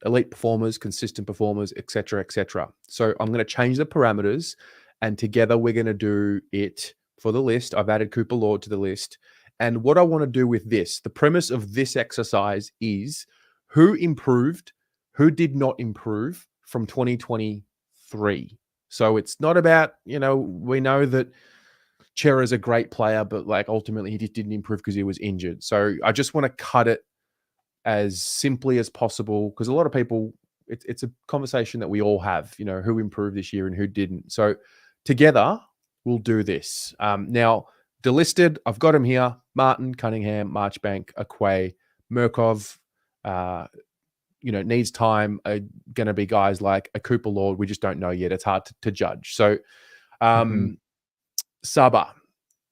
elite performers, consistent performers, etc., etc. So I'm going to change the parameters, and together we're going to do it for the list. I've added Cooper Lord to the list. And what I want to do with this, the premise of this exercise is who improved, who did not improve from 2023. So it's not about, we know that Cerra is a great player, but ultimately he just didn't improve because he was injured. So I just want to cut it as simply as possible, because a lot of people, it's a conversation that we all have, who improved this year and who didn't. So together we'll do this. Now, delisted, I've got him here: Martin, Cunningham, Marchbank, Aquay, Murkov. Needs time are going to be guys like a Cooper Lord. We just don't know yet. It's hard to judge. So Saba,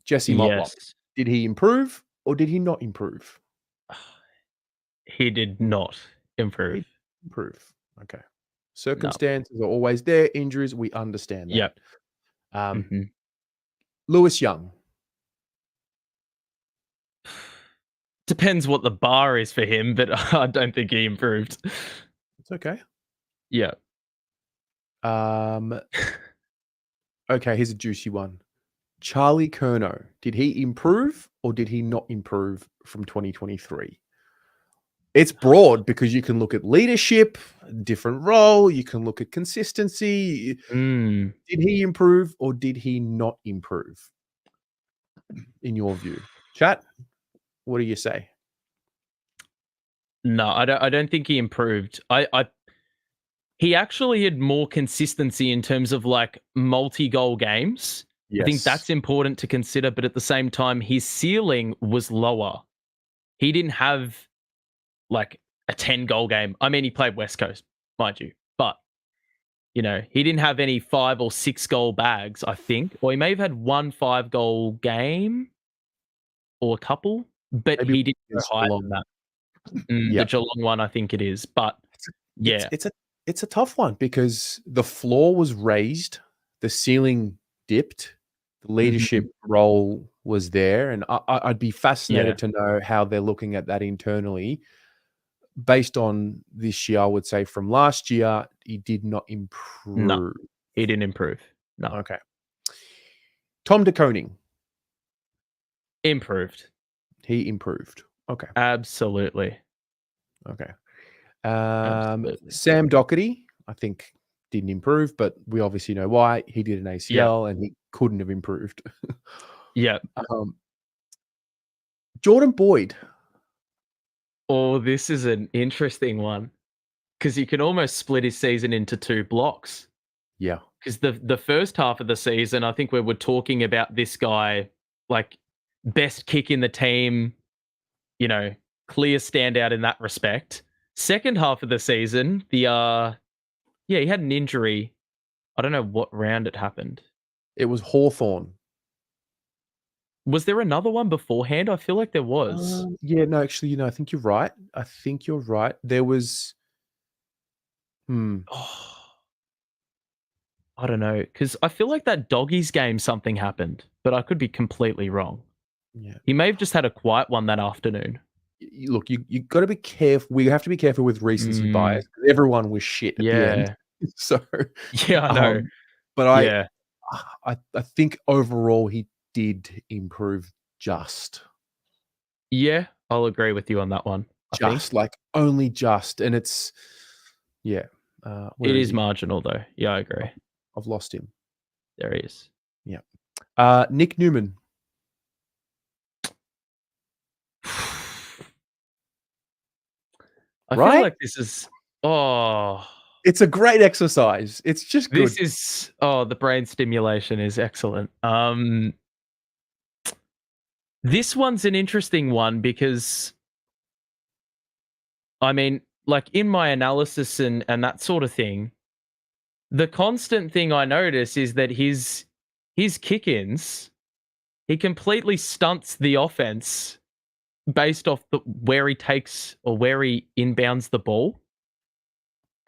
Jesse Motlop, did he improve or did he not improve? He did not improve. Okay. Circumstances are always there. Injuries, we understand that. Yep. Lewis Young. Depends what the bar is for him, but I don't think he improved. It's okay. Yeah. Okay, here's a juicy one. Charlie Curnow, did he improve or did he not improve from 2023? It's broad because you can look at leadership, different role, you can look at consistency. Did he improve or did he not improve, in your view? Chat, what do you say? No, I don't think he improved. He actually had more consistency in terms of multi-goal games. Yes. I think that's important to consider, but at the same time, his ceiling was lower. He didn't have a 10-goal game. I mean, he played West Coast, mind you, but he didn't have any 5 or 6 goal bags, I think, or he may have had 1 5-goal game or a couple, but maybe he didn't go higher than that. The Geelong one, I think it is, but it's a tough one because the floor was raised, the ceiling dipped, the leadership role was there, and I'd be fascinated to know how they're looking at that internally. Based on this year, I would say from last year, he did not improve. No, he didn't improve. No. Okay. Tom de Koning. Improved. He improved. Okay. Absolutely. Okay. Absolutely. Sam Doherty, I think, didn't improve, but we obviously know why. He did an ACL and he couldn't have improved. Yeah. Jordan Boyd. Oh, this is an interesting one because you can almost split his season into 2 blocks. Yeah. Because the first half of the season, I think we were talking about this guy, best kick in the team, clear standout in that respect. Second half of the season, he had an injury. I don't know what round it happened. It was Hawthorn. Was there another one beforehand? I feel like there was. No, actually, I think you're right. There was. I don't know, because I feel like that Doggies game something happened, but I could be completely wrong. Yeah, he may have just had a quiet one that afternoon. Look, you got to be careful. We have to be careful with recency bias. Everyone was shit at the end. So I know. But I think overall he did improve just. Yeah, I'll agree with you on that one. Only just, and it's it is marginal though. Yeah, I agree. I've lost him. There he is. Nick Newman. I Right? feel like this is It's a great exercise. It's just good. this is the brain stimulation is excellent. This one's an interesting one because I mean, like in my analysis and that sort of thing, the constant thing I notice is that his kick-ins, he completely stunts the offense based off where he takes or where he inbounds the ball.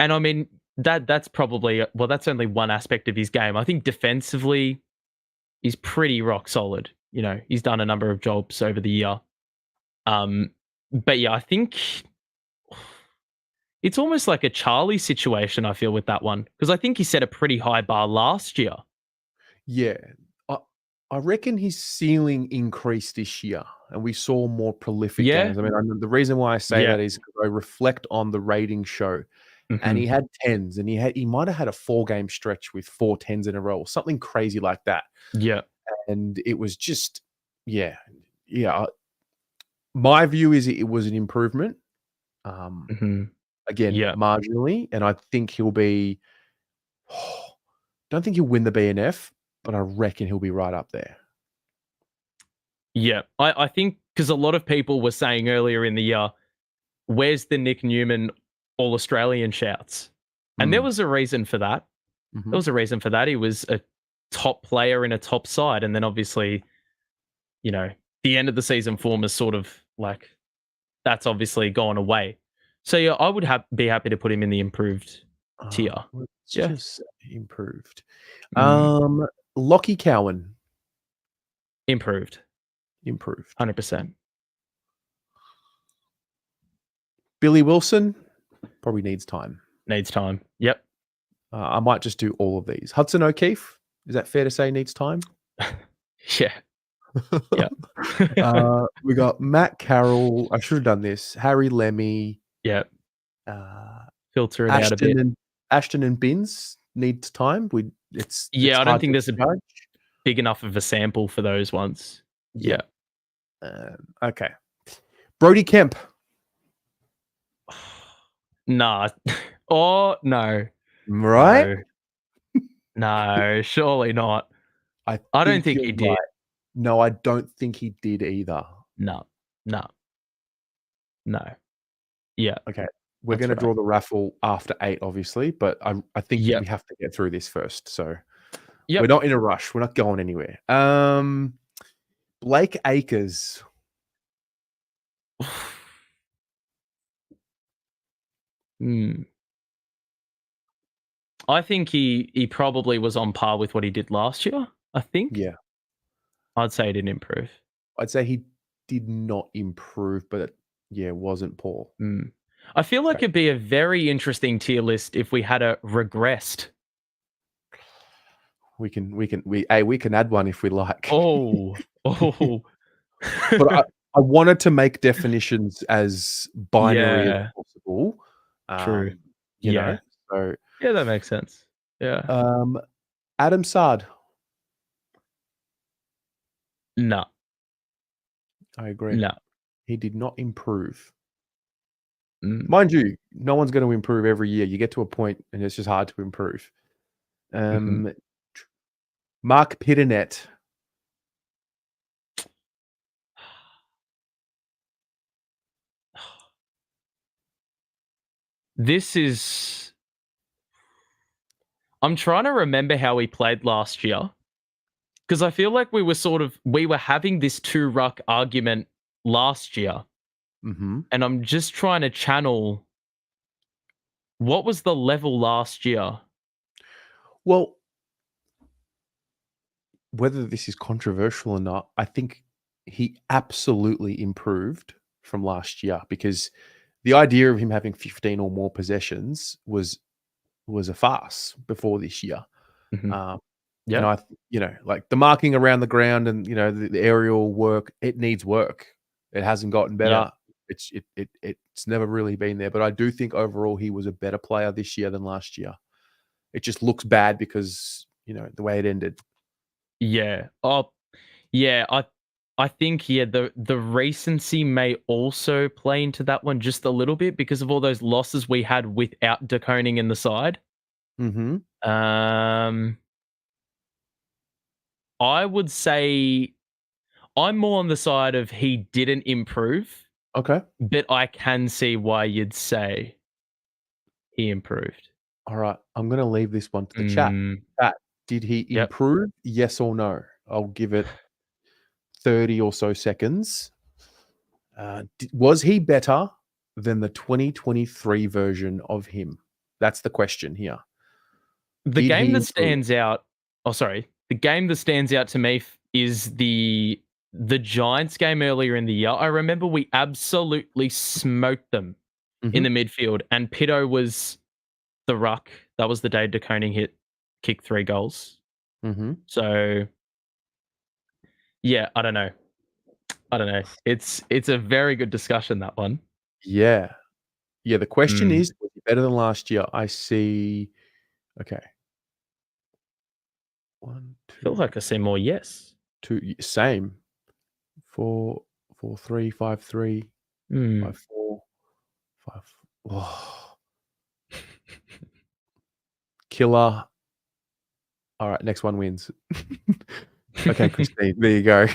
And I mean, that's probably, that's only one aspect of his game. I think defensively, he's pretty rock solid. You know, he's done a number of jobs over the year. But yeah, I think it's almost like a Charlie situation, I feel, with that one. Because I think he set a pretty high bar last year. Yeah. I reckon his ceiling increased this year and we saw more prolific games. I mean, the reason why I say that is because I reflect on the rating show and he had 10s and he might have had a 4-game stretch with 4 10s in a row, something crazy like that. Yeah. And it was just, my view is it was an improvement. Again, marginally. And I think he'll be, don't think he'll win the BNF, but I reckon he'll be right up there. Yeah, I think because a lot of people were saying earlier in the year, where's the Nick Newman All-Australian shouts? And there was a reason for that. There was a reason for that. He was a top player in a top side. And then obviously, you know, the end of the season form is sort of like, that's obviously gone away. So yeah, I would be happy to put him in the improved tier. Just improved. Lockie Cowan. Improved. 100%. Billy Wilson probably needs time. Yep. I might just do all of these. Hudson O'Keefe, is that fair to say needs time? Yeah. We got Matt Carroll. I should have done this. Harry Lemmy. Yep. Filter it out a bit. Ashton and Binns needs time. I don't think there's a big enough of a sample for those ones. Yeah. Okay. Brody Kemp. Nah. Oh, no. Right? No, surely not. I don't think he did. Right. No, I don't think he did either. No. Yeah. Okay. We're going to draw the raffle after 8, obviously, but I think we have to get through this first. So we're not in a rush. We're not going anywhere. Blake Acres. I think he probably was on par with what he did last year, I think. Yeah. I'd say he didn't improve. I'd say he did not improve, but it wasn't poor. I feel like it'd be a very interesting tier list if we had a regressed. We can add one if we like. But I wanted to make definitions as binary as possible. True. You know, so yeah, that makes sense. Yeah. Adam Sard. No. I agree. No. He did not improve. Mind you, no one's going to improve every year. You get to a point and it's just hard to improve. Mark Pitternet. This is... I'm trying to remember how he played last year. Because I feel like we were having this 2-ruck argument last year. And I'm just trying to channel what was the level last year? Well, whether this is controversial or not, I think he absolutely improved from last year because the idea of him having 15 or more possessions was a farce before this year. And like the marking around the ground and the aerial work, it needs work. It hasn't gotten better. It's never really been there. But I do think overall he was a better player this year than last year. It just looks bad because the way it ended. Yeah. Oh, yeah. I think the recency may also play into that one just a little bit because of all those losses we had without De Koning in the side. Mm-hmm. I would say I'm more on the side of he didn't improve, Okay. but I can see why you'd say he improved. All right. I'm going to leave this one to the chat. Chat, did he Yep. improve? Yes or no? I'll give it 30 or so seconds. Was he better than the 2023 version of him? That's the question here. The Did game he that improve? stands out. Oh, sorry. The game that stands out to me is the Giants game earlier in the year. I remember we absolutely smoked them in the midfield, and Pitto was the ruck. That was the day De Koning kicked 3 goals. Mm-hmm. So, yeah, I don't know. It's a very good discussion, that one. Yeah. Yeah, the question is, was he better than last year? I see. Okay. 1, 2. I feel like I see more yes. 2. Same. 4, 4, 3, 5, 3, 5, 4, 5. Oh. Killer. All right, next one wins. Okay, Christine, there you go.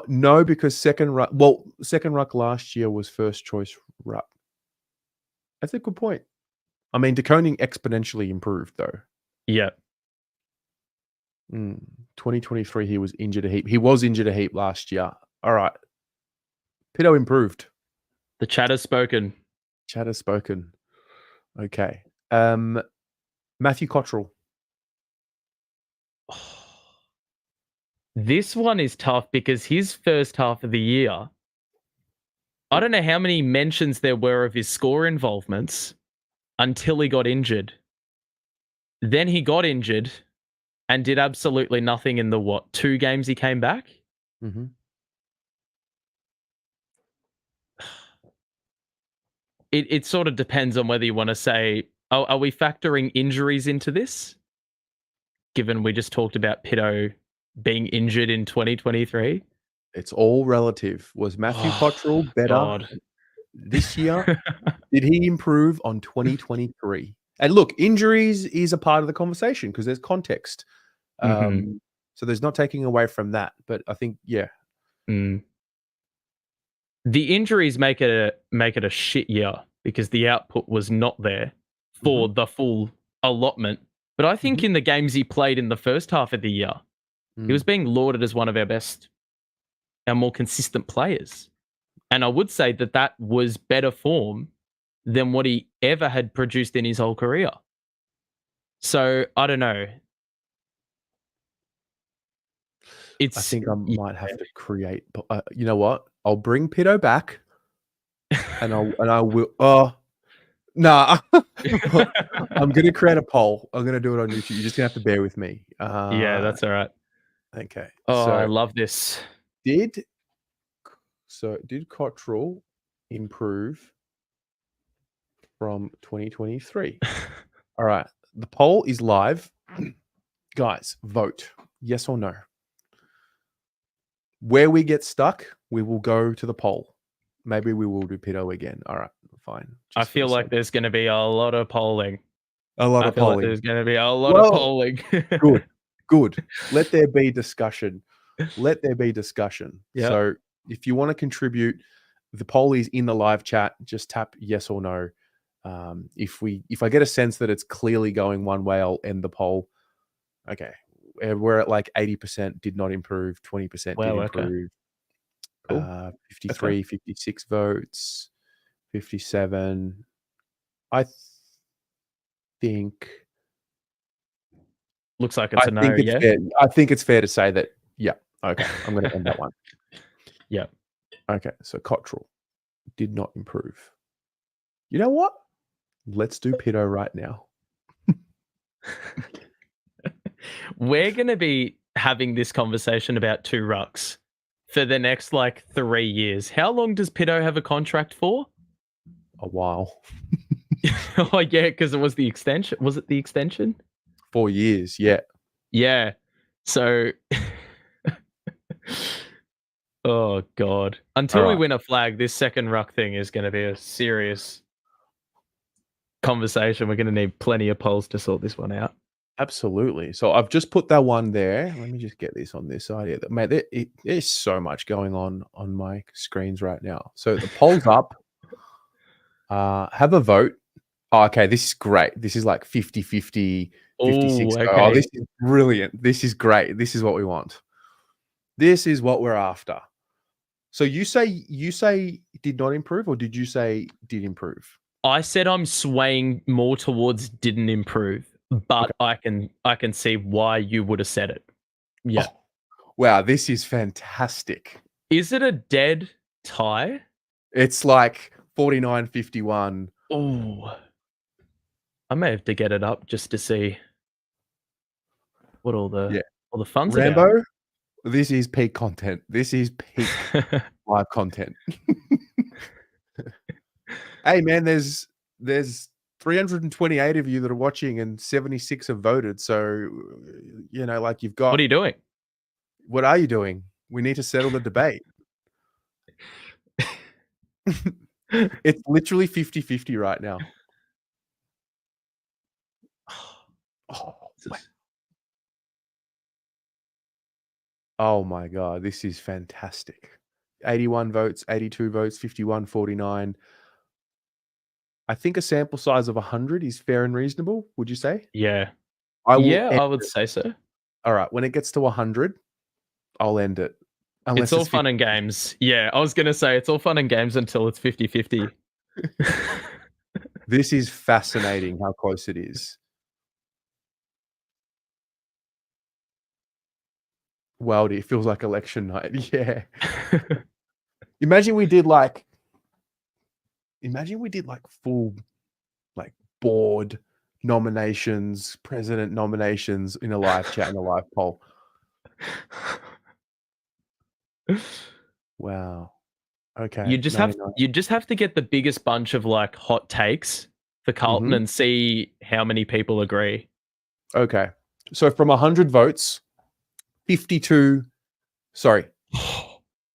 No, because second ruck last year was first choice ruck. That's a good point. I mean, De Koning exponentially improved though. Yeah. 2023, he was injured a heap. He was injured a heap last year. All right. Pitto improved. The chat has spoken. Chat has spoken. Okay. Matthew Cottrell. This one is tough because his first half of the year, I don't know how many mentions there were of his score involvements until he got injured. Then he got injured and did absolutely nothing in the 2 games he came back? Mm-hmm. It sort of depends on whether you want to say, are we factoring injuries into this? Given we just talked about Pitto being injured in 2023. It's all relative. Was Matthew Cottrell better this year? Did he improve on 2023? And look, injuries is a part of the conversation because there's context. So there's not taking away from that. But I think, yeah. The injuries make it a shit year because the output was not there for the full allotment. But I think in the games he played in the first half of the year, he was being lauded as one of our more consistent players. And I would say that was better form than what he ever had produced in his whole career. So, I don't know. I think I might have to create. You know what? I'll bring Pitto back, and I will. Oh, nah. I'm gonna create a poll. I'm gonna do it on YouTube. You're just gonna have to bear with me. Yeah, that's all right. Okay. Oh, so I love this. Did Cottrell improve from 2023? All right. The poll is live. Guys, vote. Yes or no. Where we get stuck, we will go to the poll. Maybe we will do Pitto again. All right, fine. I feel like there's going to be a lot of polling. Like there's going to be a lot of polling. Good. Let there be discussion. Yep. So if you want to contribute, the poll is in the live chat. Just tap yes or no. If I get a sense that it's clearly going one way, I'll end the poll. Okay. We're at like 80% did not improve, 20% did improve. Cool. 53, 56 votes, 57. I think. Looks like it's a no, yeah? I think it's fair to say that, yeah. Okay, I'm going to end that one. Yeah. Okay, so Cottrell did not improve. You know what? Let's do Pitto right now. We're going to be having this conversation about 2 rucks for the next 3 years. How long does Pitto have a contract for? A while. Oh yeah, because it was the extension. Was it the extension? 4 years, yeah. Yeah. So, oh god. Until All we right. win a flag, this second ruck thing is going to be a serious conversation. We're going to need plenty of polls to sort this one out. Absolutely. So I've just put that one there. Let me just get this on this side here. Mate, there's so much going on my screens right now. So the poll's up. Have a vote. Oh, okay, this is great. This is like 50-50, 56. Oh, Oh, okay. this is brilliant. This is great. This is what we want. This is what we're after. So you say did not improve, or did you say did improve? I said I'm swaying more towards didn't improve, but I can see why you would have said it. Yeah. Oh, wow, this is fantastic. Is it a dead tie? It's like 49-51. Oh, I may have to get it up just to see what all the fun's Rambo, about. this is peak content. This is peak live content. Hey man, there's 328 of you that are watching and 76 have voted. So like you've got. What are you doing? What are you doing? We need to settle the debate. It's literally 50-50 right now. Oh my God, this is fantastic. 81 votes, 82 votes, 51-49. I think a sample size of 100 is fair and reasonable, would you say? Yeah. I would say so. All right, when it gets to 100, I'll end it. It's all fun and games. Yeah, I was going to say it's all fun and games until it's 50-50. This is fascinating how close it is. Wow, it feels like election night. Yeah. Imagine we did like full like board nominations, president nominations in a live chat and a live poll. Wow. Okay. You just have to get the biggest bunch of like hot takes for Carlton and see how many people agree. Okay. So from 100 votes, 52 sorry.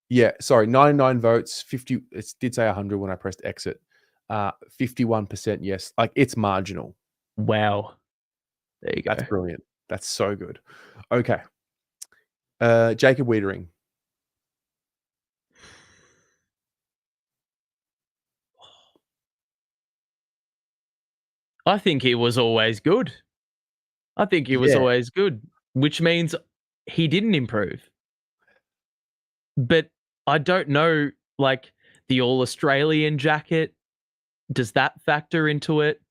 Yeah, sorry, 99 votes, 50 it did say 100 when I pressed exit. 51% yes. Like it's marginal. Wow. There you go. That's brilliant. That's so good. Okay. Jacob Weitering. I think he was always good. Which means he didn't improve. But I don't know, like the All-Australian jacket, does that factor into it?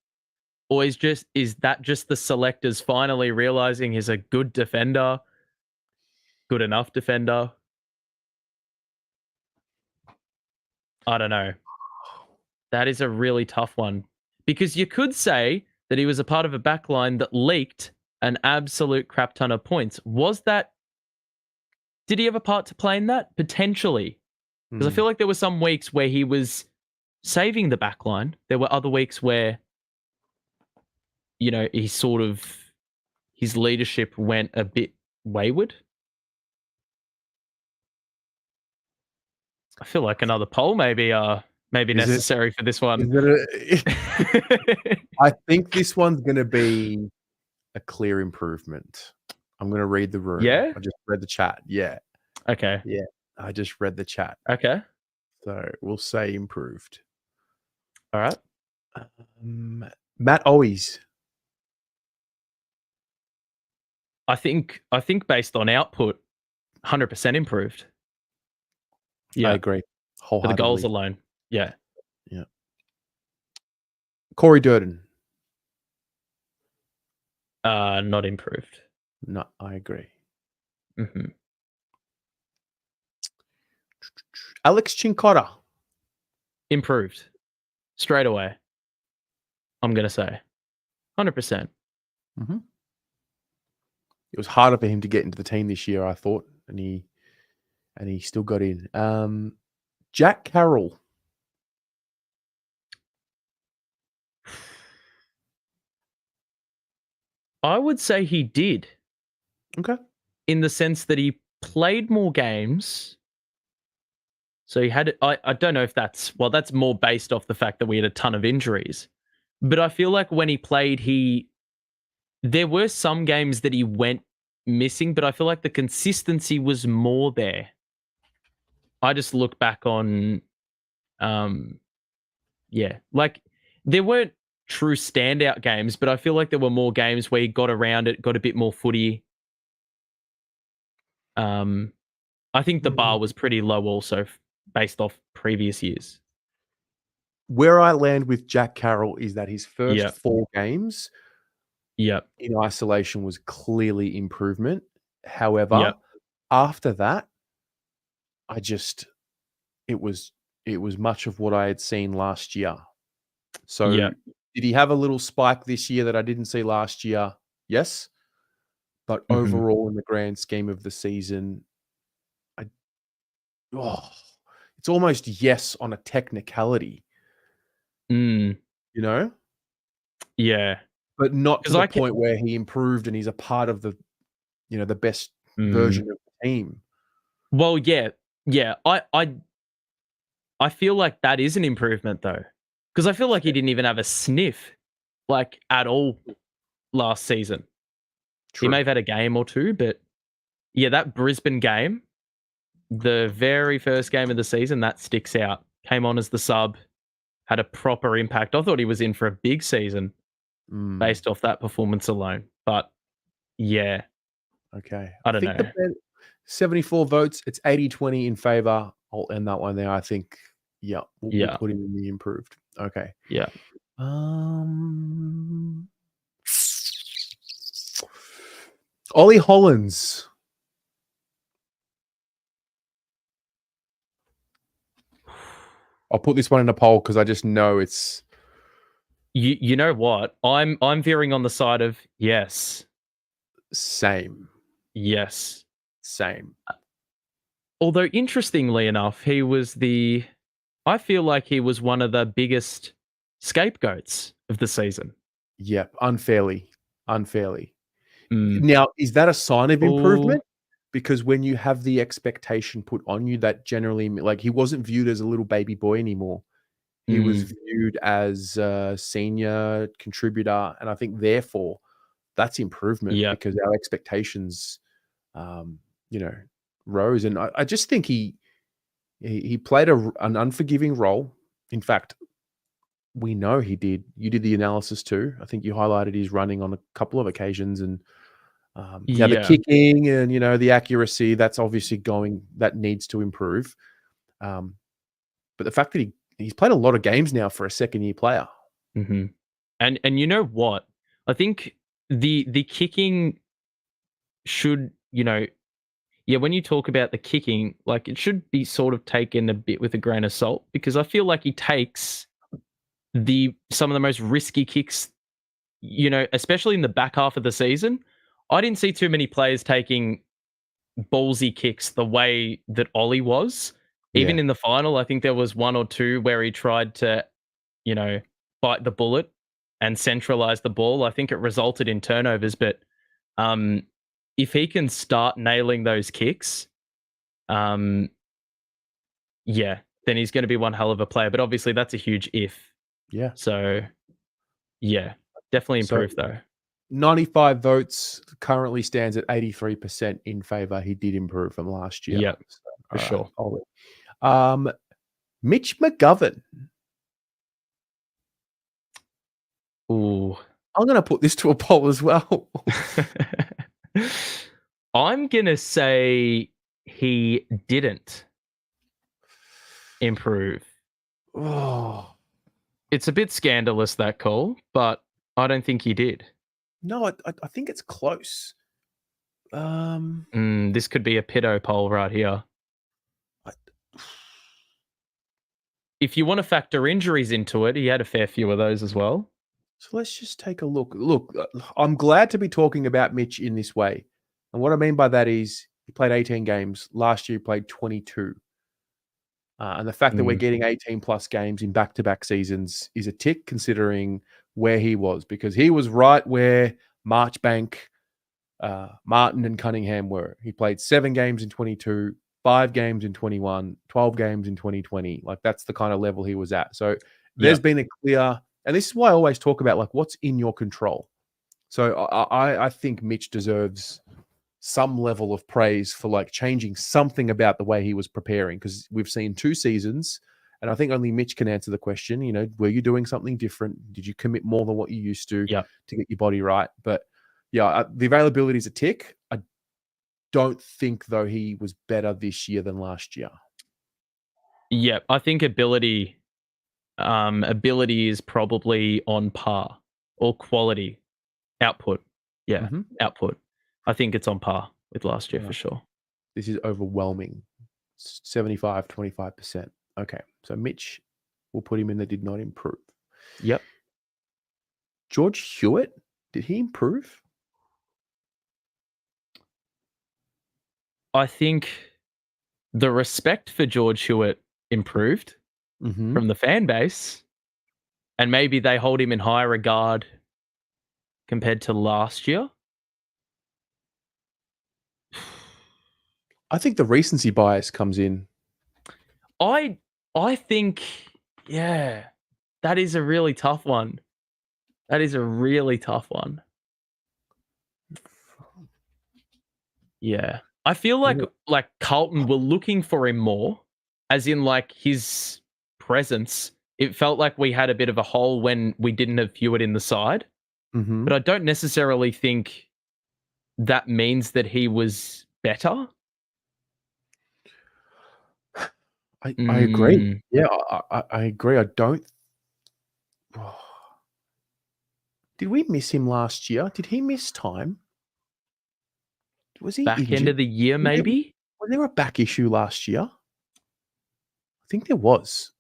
Or is that just the selectors finally realizing he's a good defender, good enough defender? I don't know. That is a really tough one. Because you could say that he was a part of a backline that leaked an absolute crap ton of points. Did he have a part to play in that? Potentially. Because I feel like there were some weeks where he was saving the backline. There were other weeks where, his leadership went a bit wayward. I feel like another poll maybe necessary for this one. I think this one's going to be a clear improvement. I'm going to read the room. Yeah? I just read the chat. Yeah. Okay. Yeah. I just read the chat. Okay. So we'll say improved. All right. Matt Owies. I think based on output, 100% improved. Yeah. I agree. For the goals alone. Yeah. Yeah. Corey Durden. Not improved. No, I agree. Mm-hmm. Alex Chincotta. Improved. Straight away. I'm going to say. 100%. Mm-hmm. It was harder for him to get into the team this year, I thought, and he still got in. Jack Carroll. I would say he did. Okay. In the sense that he played more games. So he had, I don't know if that's more based off the fact that we had a ton of injuries. But I feel like when he played, there were some games that he went missing, but I feel like the consistency was more there. I just look back on, like there weren't true standout games, but I feel like there were more games where he got around it, got a bit more footy. I think the bar was pretty low also based off previous years. Where I land with Jack Carroll is that his first 4 games in isolation was clearly improvement. However, after that, it was much of what I had seen last year. So did he have a little spike this year that I didn't see last year? Yes. But overall, in the grand scheme of the season, it's almost yes on a technicality. You know? Yeah. But not to the point where he improved and he's a part of the, the best version of the team. Well, yeah. I feel like that is an improvement though. Because I feel like he didn't even have a sniff, like at all last season. True. He may have had a game or two, but yeah, that Brisbane game, the very first game of the season, that sticks out. Came on as the sub, had a proper impact. I thought he was in for a big season based off that performance alone. But yeah. Okay. I don't know. 74 votes. It's 80-20 in favor. I'll end that one there. I think, we'll put him in the improved. Okay. Yeah. Ollie Hollins. I'll put this one in a poll because I just know it's. You know what? I'm veering on the side of yes. Same. Yes. Same. Although interestingly enough, I feel like he was one of the biggest scapegoats of the season. Yep, unfairly. Now, is that a sign of improvement? Because when you have the expectation put on you, that generally, like, he wasn't viewed as a little baby boy anymore. He was viewed as a senior contributor, and I think therefore that's improvement because our expectations, rose. And I just think he played an unforgiving role. In fact, we know he did. You did the analysis too. I think you highlighted his running on a couple of occasions, and the kicking and the accuracy, that's obviously that needs to improve. But the fact that he's played a lot of games now for a second-year player. Mm-hmm. And you know what? I think the kicking should, when you talk about the kicking, like, it should be sort of taken a bit with a grain of salt, because I feel like he takes some of the most risky kicks, especially in the back half of the season. I didn't see too many players taking ballsy kicks the way that Ollie was. Even in the final, I think there was one or two where he tried to, bite the bullet and centralize the ball. I think it resulted in turnovers, but if he can start nailing those kicks, then he's going to be one hell of a player. But obviously that's a huge if. Yeah. So, definitely improved though. 95 votes, currently stands at 83% in favor. He did improve from last year. Yep, for sure. Mitch McGovern. Ooh. I'm going to put this to a poll as well. I'm going to say he didn't improve. Oh. It's a bit scandalous, that call, but I don't think he did. No, I think it's close. This could be a pedo poll right here. If you want to factor injuries into it, he had a fair few of those as well. So let's just take a look. Look, I'm glad to be talking about Mitch in this way. And what I mean by that is he played 18 games. Last year he played 22. And the fact that we're getting 18-plus games in back-to-back seasons is a tick, considering where he was, because he was right where Marchbank, Martin and Cunningham were. He played 7 games in 22, 5 games in 21, 12 games in 2020. Like that's the kind of level he was at. So there's been a clear, and this is why I always talk about like what's in your control. So I think Mitch deserves some level of praise for like changing something about the way he was preparing, because we've seen 2 seasons, and I think only Mitch can answer the question, you know, were you doing something different? Did you commit more than what you used to get your body right? But yeah, the availability is a tick. I don't think though he was better this year than last year. Yeah, I think ability is probably on par, or quality, output. Yeah, output. I think it's on par with last year for sure. This is overwhelming. 75, 25%. Okay, so Mitch, we'll put him in that did not improve. Yep. George Hewitt, did he improve? I think the respect for George Hewitt improved from the fan base, and maybe they hold him in higher regard compared to last year. I think the recency bias comes in. I think, yeah, that is a really tough one. That is a really tough one. Yeah. I feel like Carlton were looking for him more, as in like his presence. It felt like we had a bit of a hole when we didn't have Hewitt in the side. But I don't necessarily think that means that he was better. I agree. Yeah, I agree. I don't. Did we miss him last year? Did he miss time? Was he back injured? end of the year, maybe? Was there a back issue last year? I think there was.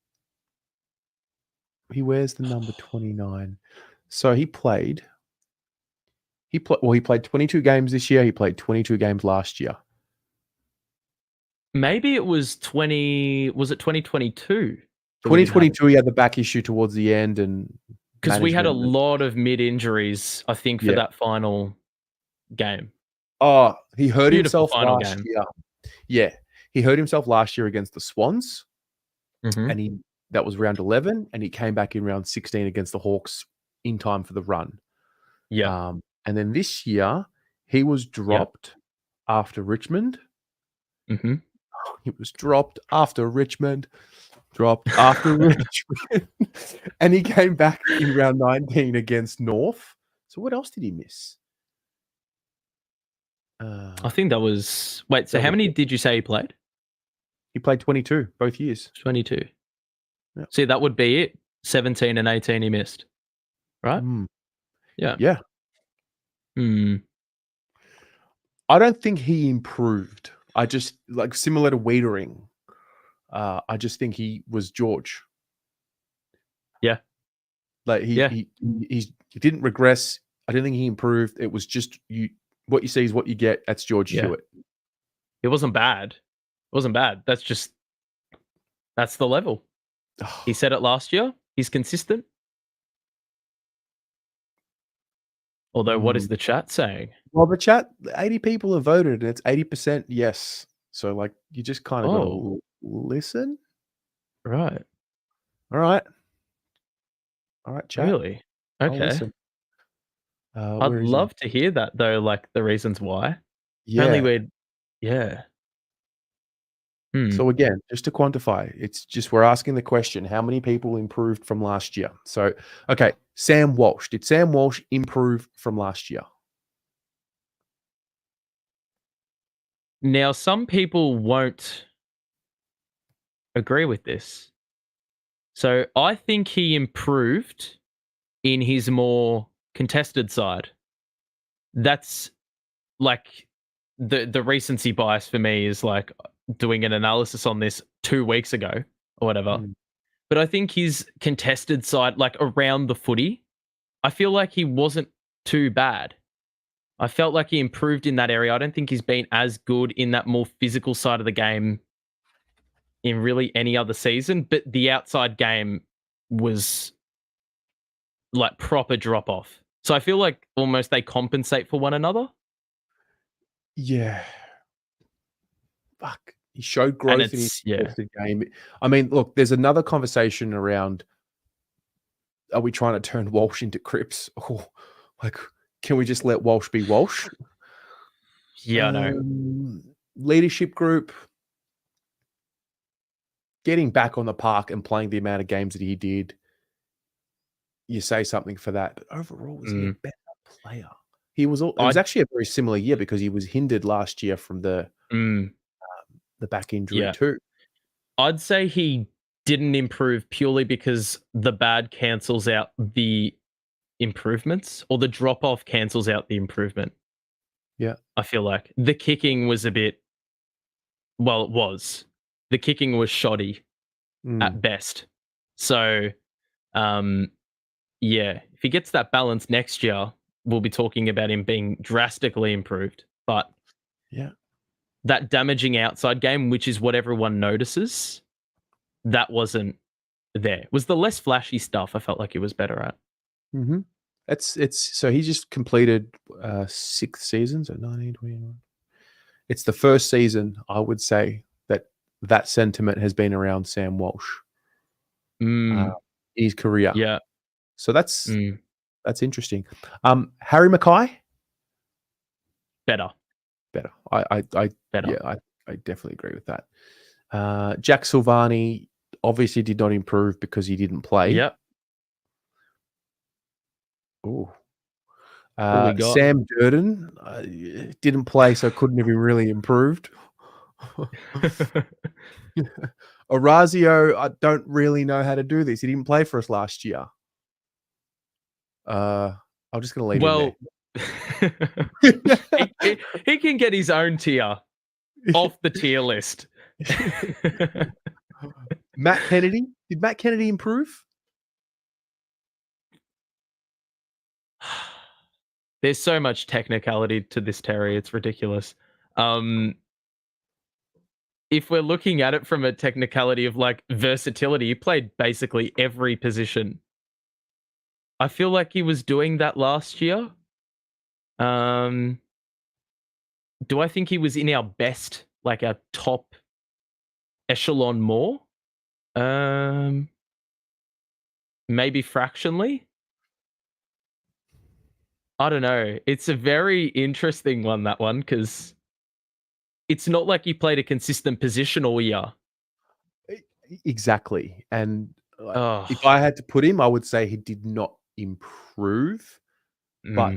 He wears the number 29. So he played. He played 22 games this year. He played 22 games last year. Maybe it was 2022? 2022, he had the back issue towards the end, and because we had a lot of mid injuries, I think, for that final game. Oh, he hurt himself last year. Yeah, he hurt himself last year against the Swans, and that was round 11, and he came back in round 16 against the Hawks in time for the run. Yeah, and then this year he was dropped after Richmond. He was dropped after Richmond. And he came back in round 19 against North. So what else did he miss? I think that was... Wait, so how many did you say he played? He played 22 both years. 22. Yeah. See, that would be it. 17 and 18 he missed. Right? Yeah. Yeah. I don't think he improved. I just, like, similar to Weitering, I just think he was George. Yeah. Like he didn't regress. I don't think he improved. It was just what you see is what you get. That's George Hewitt. It wasn't bad. It wasn't bad. That's the level. He said it last year. He's consistent. Although, what is the chat saying? Well, the chat, 80 people have voted, and it's 80% yes. So, like, you just kind of got to listen. Right. All right, chat. Really? Okay. I'd love to hear that, though, like the reasons why. Yeah. Only So again, just to quantify, it's just we're asking the question, how many people improved from last year? So, okay, Sam Walsh. Did Sam Walsh improve from last year? Now, some people won't agree with this. So I think he improved in his more contested side. That's like the recency bias for me is like doing an analysis on this 2 weeks ago or whatever. But I think his contested side, like around the footy, I feel like he wasn't too bad. I felt like he improved in that area. I don't think he's been as good in that more physical side of the game in really any other season, but the outside game was like proper drop off So I feel like almost they compensate for one another. Yeah. Fuck. He showed And growth in his it's, yeah. first game. I mean, look, there's another conversation around, are we trying to turn Walsh into Cripps? Or like, can we just let Walsh be Walsh? Yeah, I know. Leadership group, getting back on the park and playing the amount of games that he did, you say something for that. But overall, was he a better player? It was actually a very similar year because he was hindered last year from the back injury too. I'd say he didn't improve purely because the bad cancels out the improvements, or the drop off cancels out the improvement. Yeah. I feel like the kicking was a bit, well, it was. The kicking was shoddy at best. So, yeah, if he gets that balance next year, we'll be talking about him being drastically improved. But yeah, that damaging outside game, which is what everyone notices, that wasn't there. Was the less flashy stuff I felt like he was better at. Mm-hmm. It's so he just completed 6 seasons at 19, 21. It's the first season I would say that sentiment has been around Sam Walsh in his career. Yeah. So that's interesting. Harry Mackay? Better. I Better. Yeah, I definitely agree with that. Jack Silvani obviously did not improve because he didn't play. Yep. Ooh. We got Sam Durden didn't play, so couldn't have really improved. Orazio, I don't really know how to do this. He didn't play for us last year. I'm just going to leave him there. he can get his own tier off the tier list. Matt Kennedy. Did Matt Kennedy improve? There's so much technicality to this, Terry. It's ridiculous. If we're looking at it from a technicality of like versatility, he played basically every position. I feel like he was doing that last year. Do I think he was in our best, like our top echelon more? Maybe fractionally. I don't know. It's a very interesting one, that one, because it's not like he played a consistent position all year. Exactly. And if I had to put him, I would say he did not improve, but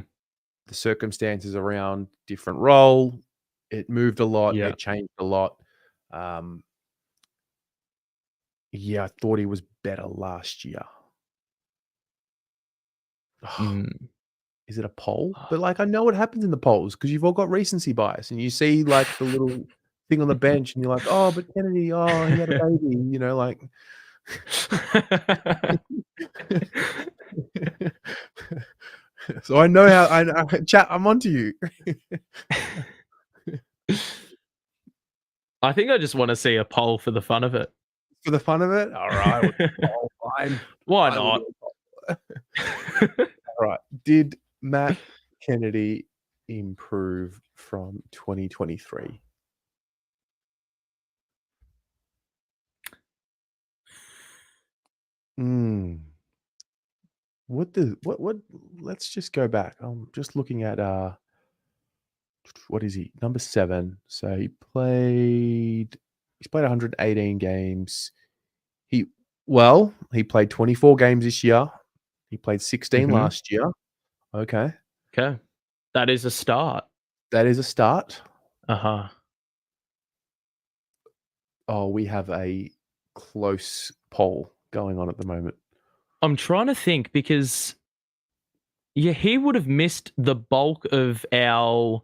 the circumstances around different role, it moved a lot, it changed a lot. Yeah, I thought he was better last year. Is it a poll? But like, I know what happens in the polls because you've all got recency bias, and you see like the little thing on the bench, and you're like, oh, but Kennedy, oh, he had a baby, you know, like. So I know how I chat. I'm onto you. I think I just want to see a poll for the fun of it. For the fun of it, all right. Fine. Why not? All right. Did Matt Kennedy improve from 2023? What let's just go back. I'm just looking at what is he? Number 7. So he's played 118 games. He played 24 games this year. He played 16 last year. Okay. That is a start. That is a start. Uh-huh. Oh, we have a close poll going on at the moment. I'm trying to think because, he would have missed the bulk of our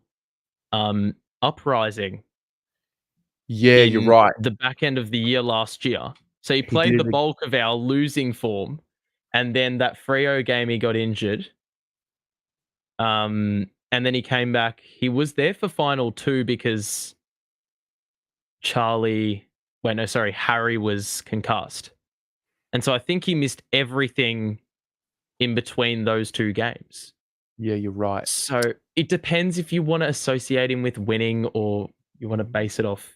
uprising. Yeah, you're right. The back end of the year last year. So he played the bulk of our losing form, and then that Freo game he got injured. And then he came back. He was there for final 2 because Harry was concussed. And so I think he missed everything in between those 2 games. Yeah, you're right. So it depends if you want to associate him with winning or you want to base it off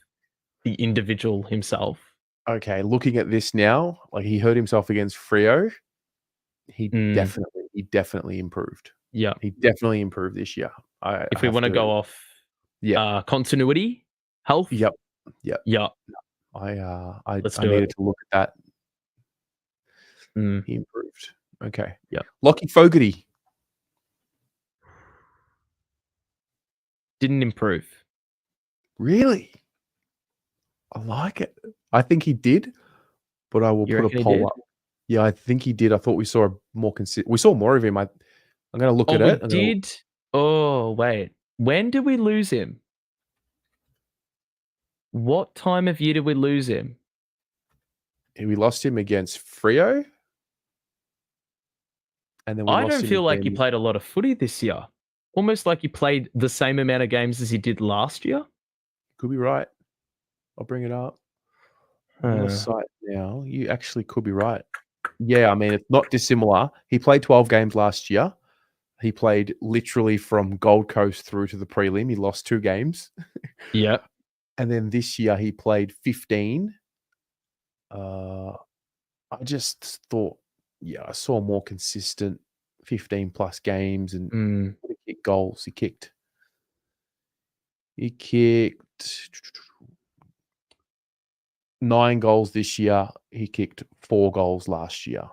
the individual himself. Okay, looking at this now, like he hurt himself against Freo. He definitely improved. Yeah. He definitely improved this year. If we want to go off continuity, health. Yep. Yeah. I Let's do needed it. to look at that. Mm. He improved. Okay. Yeah. Lockie Fogarty. Didn't improve. Really? I like it. I think he did, but I will You put reckon a he poll did? up. Yeah, I think he did. I thought we saw we saw more of him. I'm going to look at it. We did. Oh, wait. When did we lose him? What time of year did we lose him? We lost him against Freo. And then we I lost don't him feel like he again. played a lot of footy this year. Almost like he played the same amount of games as he did last year. Could be right. I'll bring it up. On the site now, you actually could be right. Yeah, I mean, it's not dissimilar. He played 12 games last year. He played literally from Gold Coast through to the prelim. He lost 2 games. Yeah. And then this year he played 15. I just thought, I saw more consistent 15 plus games and he kicked goals. He kicked 9 goals this year. He kicked 4 goals last year.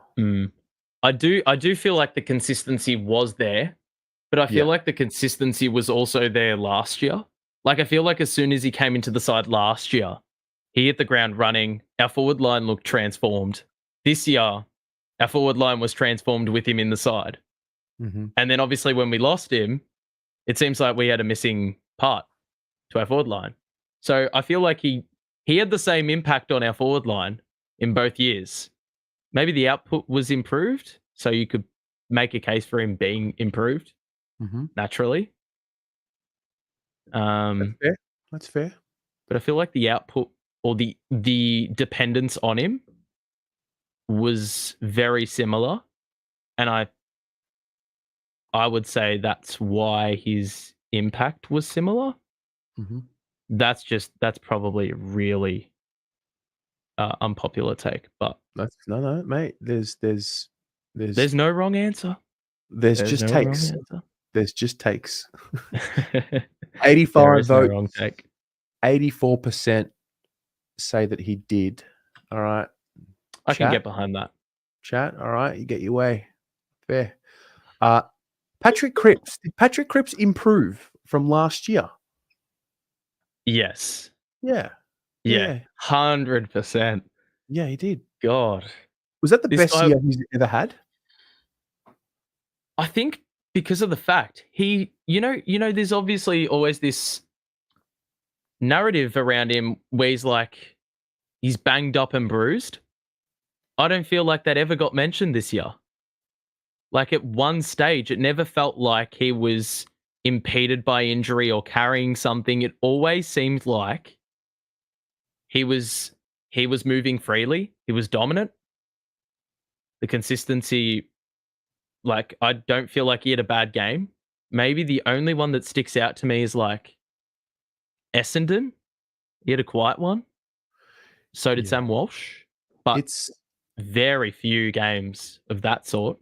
I do feel like the consistency was there, but I feel like the consistency was also there last year. Like, I feel like as soon as he came into the side last year, he hit the ground running. Our forward line looked transformed. This year, our forward line was transformed with him in the side. And then obviously when we lost him, it seems like we had a missing part to our forward line. So I feel like he had the same impact on our forward line in both years. Maybe the output was improved, so you could make a case for him being improved naturally. That's fair. But I feel like the output or the dependence on him was very similar, and I would say that's why his impact was similar. That's probably a really unpopular take, but that's no, mate. There's no wrong answer. There's just no takes. Wrong answer. There's just takes. 85 there is votes. No wrong take. 84% say that he did. All right. I can get behind that. Chat. All right. You get your way. Fair. Patrick Cripps. Did Patrick Cripps improve from last year? Yes. Yeah. 100%. Yeah, he did. God. Was that the best year he's ever had? I think because of the fact he, there's obviously always this narrative around him where he's banged up and bruised. I don't feel like that ever got mentioned this year. Like, at one stage, it never felt like he was impeded by injury or carrying something. It always seemed like he was moving freely. He was dominant. The consistency, like, I don't feel like he had a bad game. Maybe the only one that sticks out to me is like Essendon. He had a quiet one. So did Sam Walsh. But it's very few games of that sort.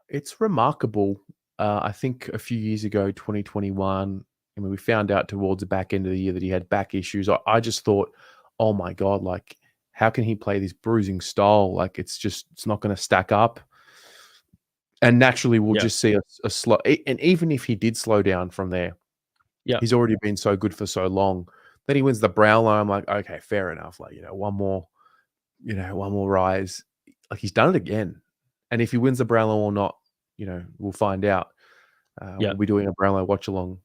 It's remarkable. I think a few years ago, 2021, we found out towards the back end of the year that he had back issues. I just thought, oh my God, like, how can he play this bruising style? Like, it's not going to stack up. And naturally, we'll just see a slow. And even if he did slow down from there, he's already been so good for so long. Then he wins the Brownlow. I'm like, okay, fair enough. Like, one more rise. Like, he's done it again. And if he wins the Brownlow or not, we'll find out. We'll be doing a Brownlow watch along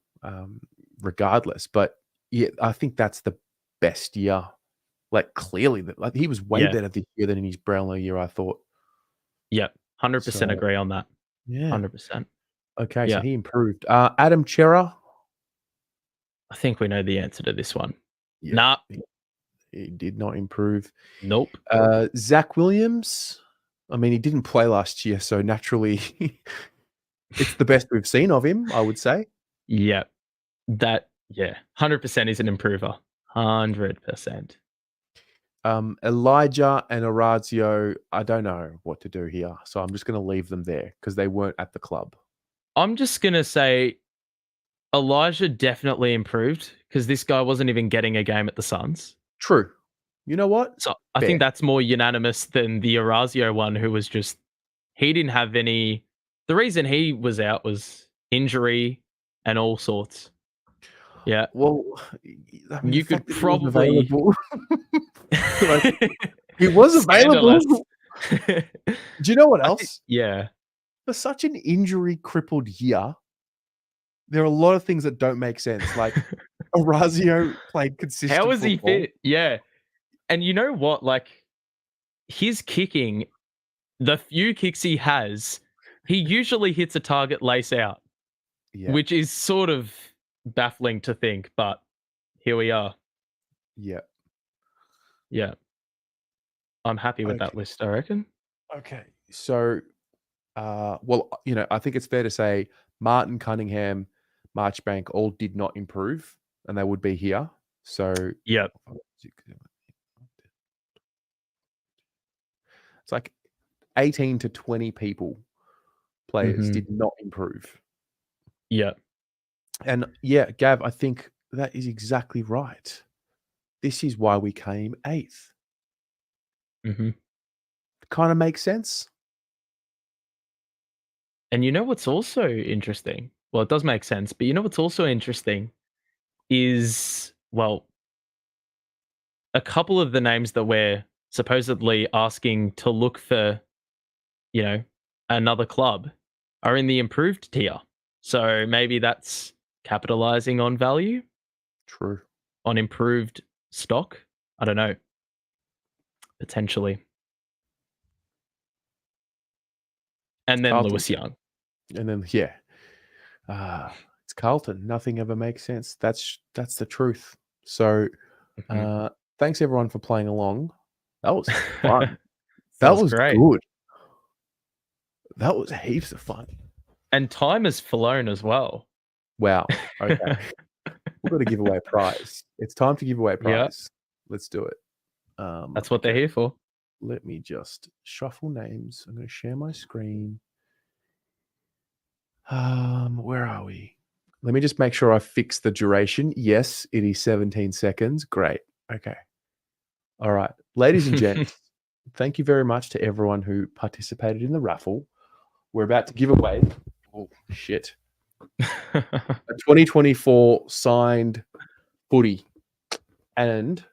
regardless. But yeah, I think that's the best year. Like, clearly, like, he was way better this year than in his Brownlow year, I thought. Yep. 100% agree on that. Yeah. 100%. Okay, so he improved. Adam Cerra. I think we know the answer to this one. Yeah, nah. He did not improve. Nope. Zach Williams. I mean, he didn't play last year, so naturally It's the best we've seen of him, I would say. Yeah. 100% is an improver. 100%. Elijah and Orazio, I don't know what to do here, so I'm just going to leave them there because they weren't at the club. I'm just going to say Elijah definitely improved because this guy wasn't even getting a game at the Suns. True. You know what? So I think that's more unanimous than the Orazio one, who was just, he didn't have any. The reason he was out was injury and all sorts. Yeah. Well, I mean, You the fact could that probably. he was available. Like, he was available. Scandalous. Do you know what else? Yeah. For such an injury crippled year, there are a lot of things that don't make sense. Like Orazio played consistent. How was he football. fit? Yeah. And you know what? Like, his kicking, the few kicks he has, he usually hits a target lace out, which is sort of baffling to think, but here we are. Yeah. Yeah. I'm happy with that list, I reckon. Okay. So, well, I think it's fair to say Martin, Cunningham, Marchbank all did not improve, and they would be here. So, yep. It's like 18 to 20 players did not improve. Yeah. And yeah, Gav, I think that is exactly right. This is why we came 8th. Kind of makes sense. And you know what's also interesting? Well, it does make sense, but you know what's also interesting is, well, a couple of the names that we're supposedly asking to look for, another club are in the improved tier. So maybe that's capitalizing on value. True. On improved stock. I don't know. Potentially. And then Carlton. Lewis Young. And then, it's Carlton. Nothing ever makes sense. That's the truth. So, thanks everyone for playing along. That was fun. that was great. Good. That was heaps of fun. And time has flown as well. Wow. Okay. We've got to give away a prize. It's time to give away a prize. Yep. Let's do it. That's what they're here for. Let me just shuffle names. I'm going to share my screen. Where are we? Let me just make sure I fix the duration. Yes, it is 17 seconds. Great. Okay. All right. Ladies and gents, thank you very much to everyone who participated in the raffle. We're about to give away, a 2024 signed footy and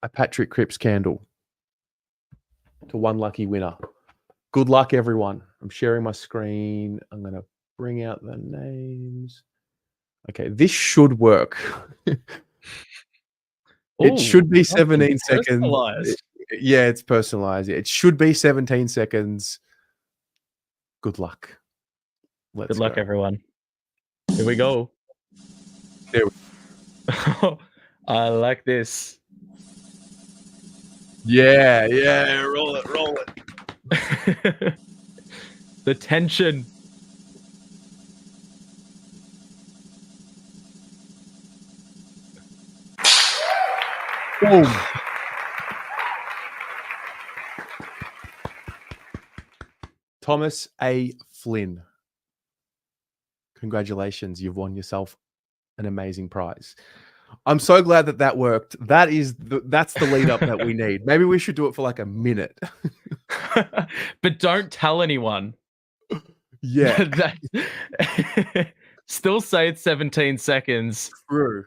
a Patrick Cripps candle to one lucky winner. Good luck, everyone. I'm sharing my screen. I'm going to bring out the names. Okay, this should work. It should be 17 seconds. It's personalized. It should be 17 seconds. Good luck. Good luck, everyone. Here we go. There we go. I like this. Yeah. Roll it. The tension. Boom. Thomas A. Flynn. Congratulations. You've won yourself an amazing prize. I'm so glad that worked. That's the lead up that we need. Maybe we should do it for like a minute. But don't tell anyone. Yeah. Still say it's 17 seconds. True.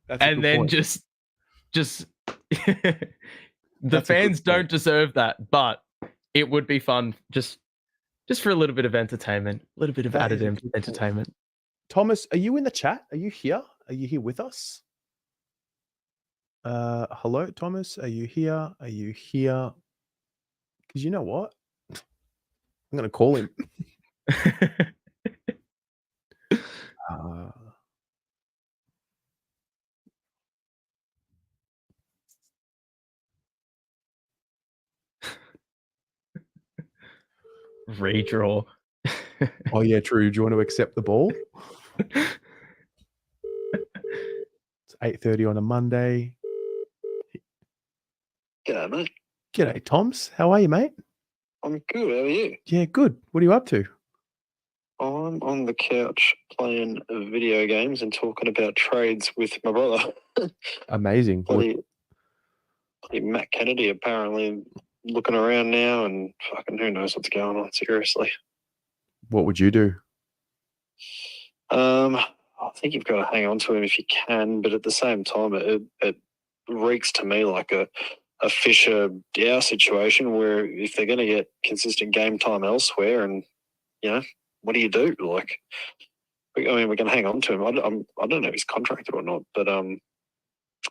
And then point. just the fans don't deserve that, but it would be fun just for a little bit of entertainment, a little bit of added entertainment. Thomas, are you in the chat? Are you here? Are you here with us? Hello, Thomas. Are you here? Are you here? Because you know what? I'm going to call him. Redraw. Oh yeah, true. Do you want to accept the ball? It's 8:30 on a Monday. G'day, mate. G'day, Toms. How are you, mate? I'm good. How are you? Yeah, good. What are you up to? I'm on the couch playing video games and talking about trades with my brother. Amazing. bloody Matt Kennedy apparently looking around now, and fucking who knows what's going on. Seriously. What would you do? I think you've got to hang on to him if you can, but at the same time, it reeks to me like a Fisher Dow situation where if they're going to get consistent game time elsewhere, and what do you do? Like, I mean, we can hang on to him. I don't know if he's contracted or not, but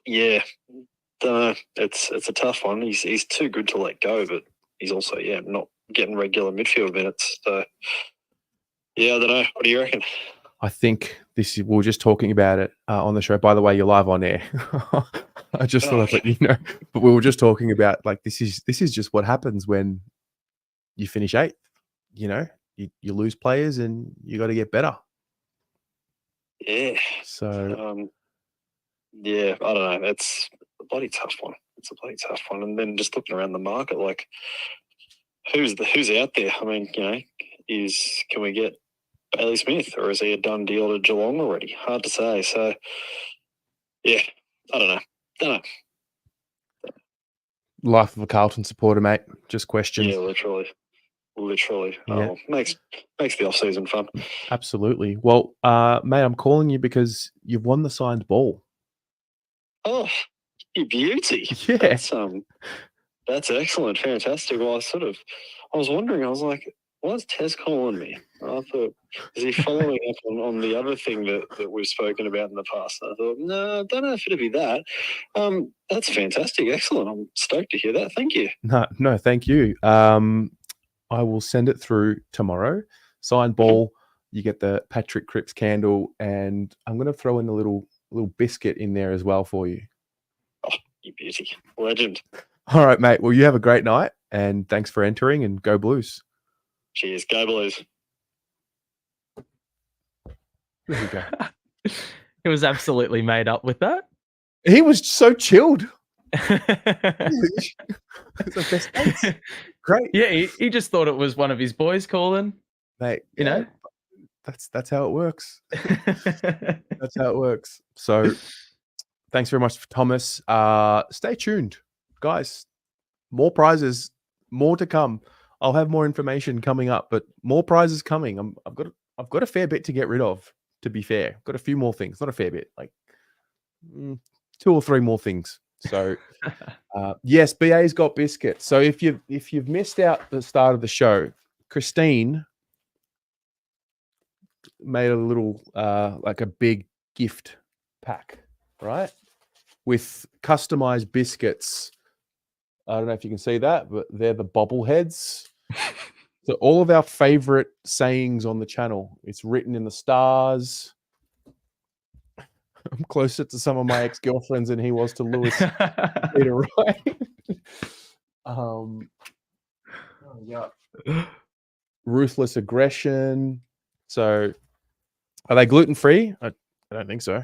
yeah, don't know. It's a tough one. He's too good to let go, but he's also not getting regular midfield minutes. So yeah, I don't know. What do you reckon? I think we were just talking about it on the show. By the way, you're live on air. I just thought I'd let you know. But we were just talking about like this is just what happens when you finish eighth. You lose players and you got to get better. Yeah. So yeah, I don't know. It's a bloody tough one. And then just looking around the market, like who's out there? I mean, can we get Bailey Smith, or is he a done deal to Geelong already? Hard to say. So yeah, I don't know. Life of a Carlton supporter, mate. Just questions. Yeah, literally. Yeah. Oh, makes the off season fun. Absolutely. Well, mate, I'm calling you because you've won the signed ball. Oh, you beauty. Yeah. That's excellent. Fantastic. Well, I was wondering, I was like, why is Tez calling me? I thought, is he following up on the other thing that we've spoken about in the past? I thought, no, I don't know if it'd be that. That's fantastic. Excellent. I'm stoked to hear that. Thank you. No, thank you. I will send it through tomorrow. Signed ball. You get the Patrick Cripps candle, and I'm going to throw in a little biscuit in there as well for you. Oh, you beauty. Legend. All right, mate. Well, you have a great night, and thanks for entering, and go Blues. Cheers. Go Blues. There you go. He was absolutely made up with that. He was so chilled. It's the best case. Great. Yeah, he just thought it was one of his boys calling. Mate, You know? That's how it works. That's how it works. So thanks very much, Thomas. Stay tuned, guys. More prizes, more to come. I'll have more information coming up, but more prizes coming. I've got a fair bit to get rid of, to be fair. I've got a few more things. Not a fair bit, like 2 or 3 more things. So yes, BA's got biscuits. So if you've missed out the start of the show, Christine made a little like a big gift pack, right? With customized biscuits. I don't know if you can see that, but they're the bobbleheads. So all of our favorite sayings on the channel. It's written in the stars. I'm closer to some of my ex-girlfriends than he was to Lewis Peter Wright. Ruthless aggression. So are they gluten-free? I don't think so.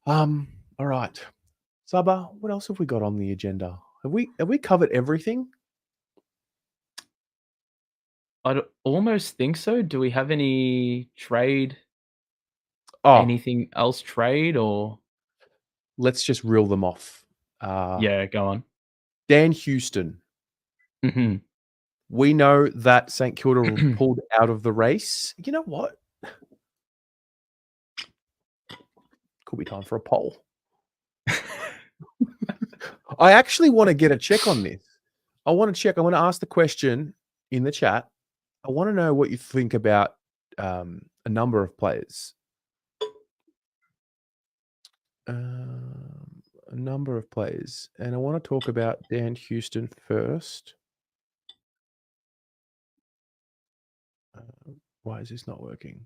All right. Saba, what else have we got on the agenda? Have we covered everything? I'd almost think so. Do we have any trade? Anything else trade, or? Let's just reel them off. Yeah, go on. Dan Houston. Mm-hmm. We know that St Kilda pulled out of the race. You know what? Could be time for a poll. I actually want to get a check on this. I want to check. I want to ask the question in the chat. I want to know what you think about a number of players. A number of players. And I want to talk about Dan Houston first. Why is this not working?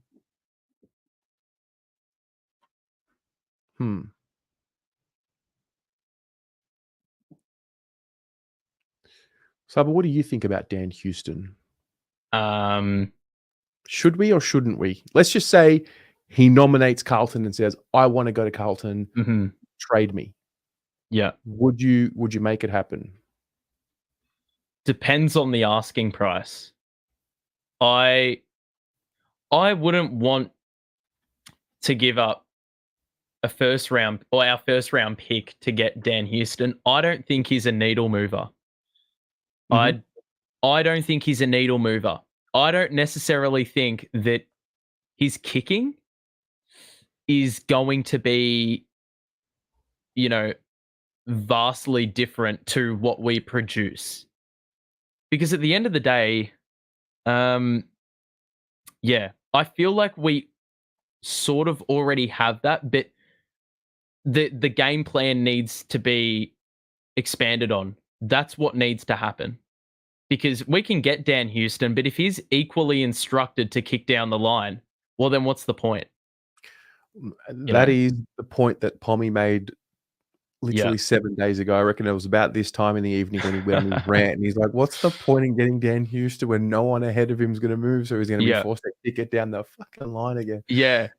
Saba, what do you think about Dan Houston? Should we or shouldn't we? Let's just say he nominates Carlton and says, "I want to go to Carlton. mhm, Trade me." yeah. Would you make it happen? Depends on the asking price. I wouldn't want to give up a first round or our first round pick to get Dan Houston. I don't think he's a needle mover. Mhm. I don't think he's a needle mover. I don't necessarily think that his kicking is going to be, you know, vastly different to what we produce. Because at the end of the day, yeah, I feel like we sort of already have that, but the game plan needs to be expanded on. That's what needs to happen. Because we can get Dan Houston, but if he's equally instructed to kick down the line, well, then what's the point? That know? is the point that Pommy made literally 7 days ago. I reckon it was about this time in the evening when he went on his rant, and he's like, "What's the point in getting Dan Houston when no one ahead of him is going to move? So he's going to be Yeah. forced to kick it down the fucking line again." Yeah.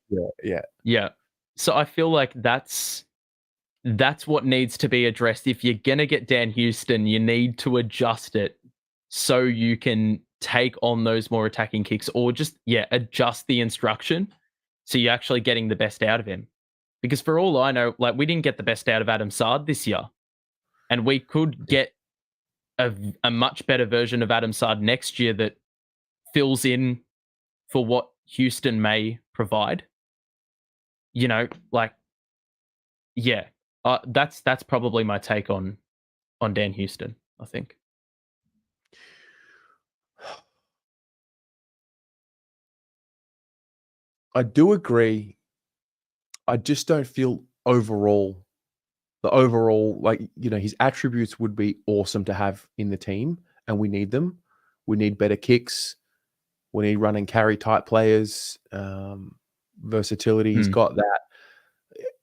Yeah. Yeah. So I feel like that's what needs to be addressed. If you're gonna get Dan Houston, you need to adjust it so you can take on those more attacking kicks, or just adjust the instruction so you're actually getting the best out of him. Because for all I know, like, we didn't get the best out of Adam Saad this year, and we could get a much better version of Adam Saad next year that fills in for what Houston may provide. You know, like, yeah, that's probably my take on Dan Houston, I think. I do agree. I just don't feel overall, like, his attributes would be awesome to have in the team, and we need them. We need better kicks. We need run and carry type players. Versatility, he's got that.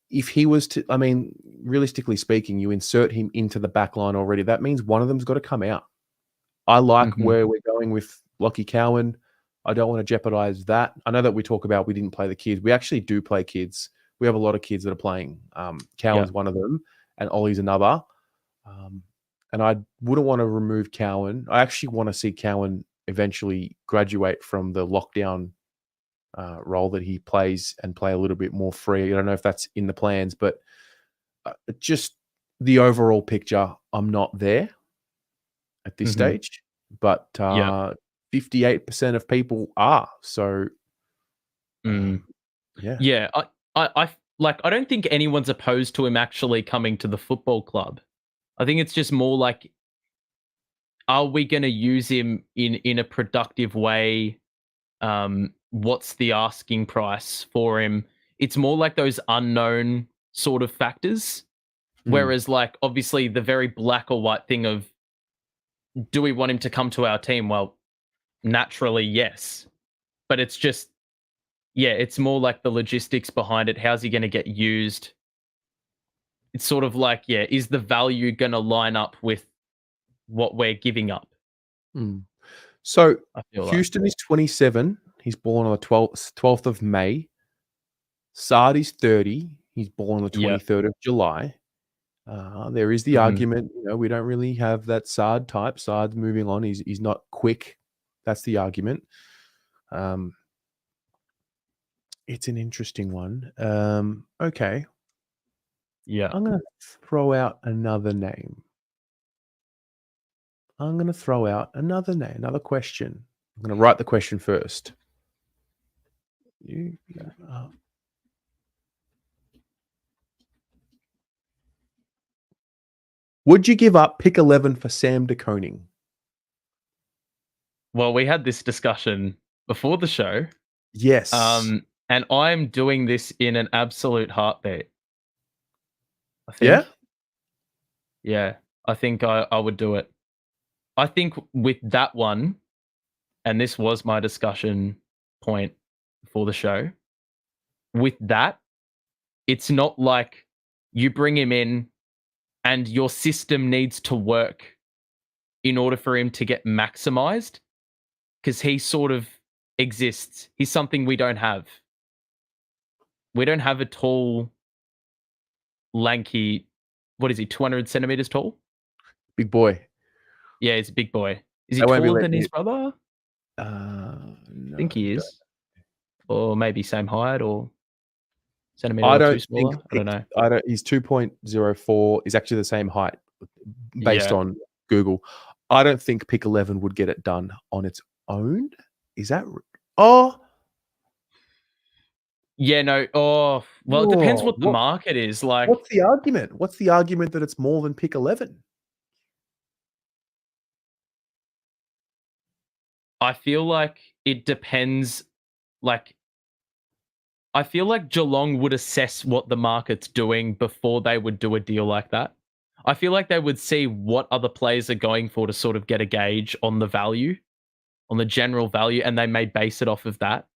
If he was to, I mean, realistically speaking, you insert him into the back line already, that means one of them's got to come out. I like where we're going with Lockie Cowan. I don't want to jeopardize that. I know that we talk about we didn't play the kids. We actually do play kids. We have a lot of kids that are playing. Cowan's one of them, and Ollie's another. And I wouldn't want to remove Cowan. I actually want to see Cowan eventually graduate from the lockdown role that he plays and play a little bit more free. I don't know if that's in the plans, but just the overall picture, I'm not there at this stage. But 58% of people are. So, yeah. I like. I don't think anyone's opposed to him actually coming to the football club. I think it's just more like, are we going to use him in a productive way? What's the asking price for him? It's more like those unknown sort of factors. Whereas, like, obviously the very black or white thing of, do we want him to come to our team? Well, naturally, yes. But it's just, it's more like the logistics behind it. How's he going to get used? It's sort of like, is the value going to line up with what we're giving up? So I feel Houston is 27. He's born on the 12th of May. Saad is 30. He's born on the 23rd of July. There is the argument, we don't really have that Saad type. Saad's moving on. He's not quick. That's the argument. It's an interesting one. Okay. Yeah. I'm going to throw out another name. Another question. I'm going to write the question first. Would you give up pick 11 for Sam de Koning? Well, we had this discussion before the show. Yes. And I'm doing this in an absolute heartbeat. I think. Yeah? Yeah, I think I would do it. I think with that one, and this was my discussion point for the show, with that, it's not like you bring him in and your system needs to work in order for him to get maximized. because he sort of exists. He's something we don't have. We don't have a tall, lanky. What is he? 200 centimeters tall. Big boy. Yeah, he's a big boy. Is he They won't be taller than letting his brother? No, I think he don't- is, or maybe same height or centimeter I or two don't smaller. think I don't know. I don't. He's 2.04. Is actually the same height based Yeah. on Google. I don't think pick 11 would get it done on its own. Is that? Oh, Yeah, no. Oh, well, it depends whoa, what the market is. Like, what's the argument? What's the argument that it's more than pick 11? I feel like it depends. Like, I feel like Geelong would assess what the market's doing before they would do a deal like that. I feel like they would see what other players are going for to sort of get a gauge on the value, on the general value, and they may base it off of that.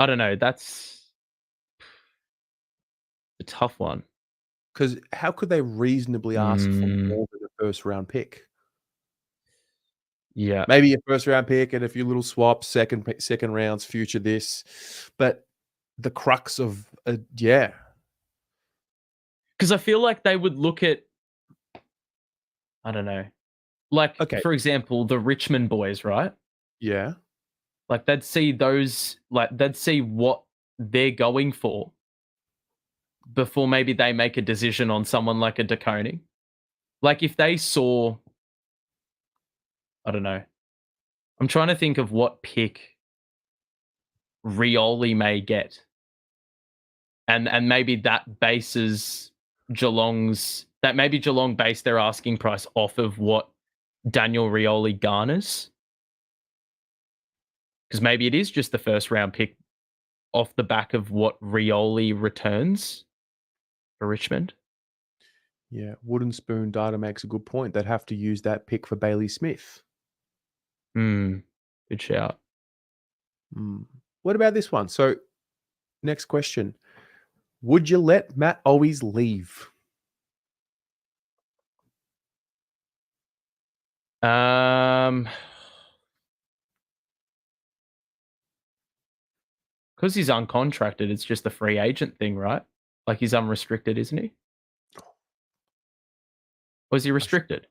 I don't know. That's a tough one. Because how could they reasonably ask for Mm. more than a first round pick? Yeah. Maybe a first round pick and a few little swaps, second rounds, future this, but the crux of yeah, Because I feel like they would look at, I don't know, like, Okay. for example, the Richmond boys, right? yeah, Like, they'd see those, like, they'd see what they're going for before maybe they make a decision on someone like a DeConing. Like, if they saw, I don't know, I'm trying to think of what pick Rioli may get. And maybe that bases Geelong's, that maybe Geelong base their asking price off of what Daniel Rioli garners. Because maybe it is just the first round pick off the back of what Rioli returns for Richmond. yeah. Wooden spoon data makes a good point. They'd have to use that pick for Bailey Smith. Good shout. What about this one? So, next question: would you let Matt Owies leave? Because he's uncontracted, it's just a free agent thing, right? Like, he's unrestricted, isn't he? Or is he restricted?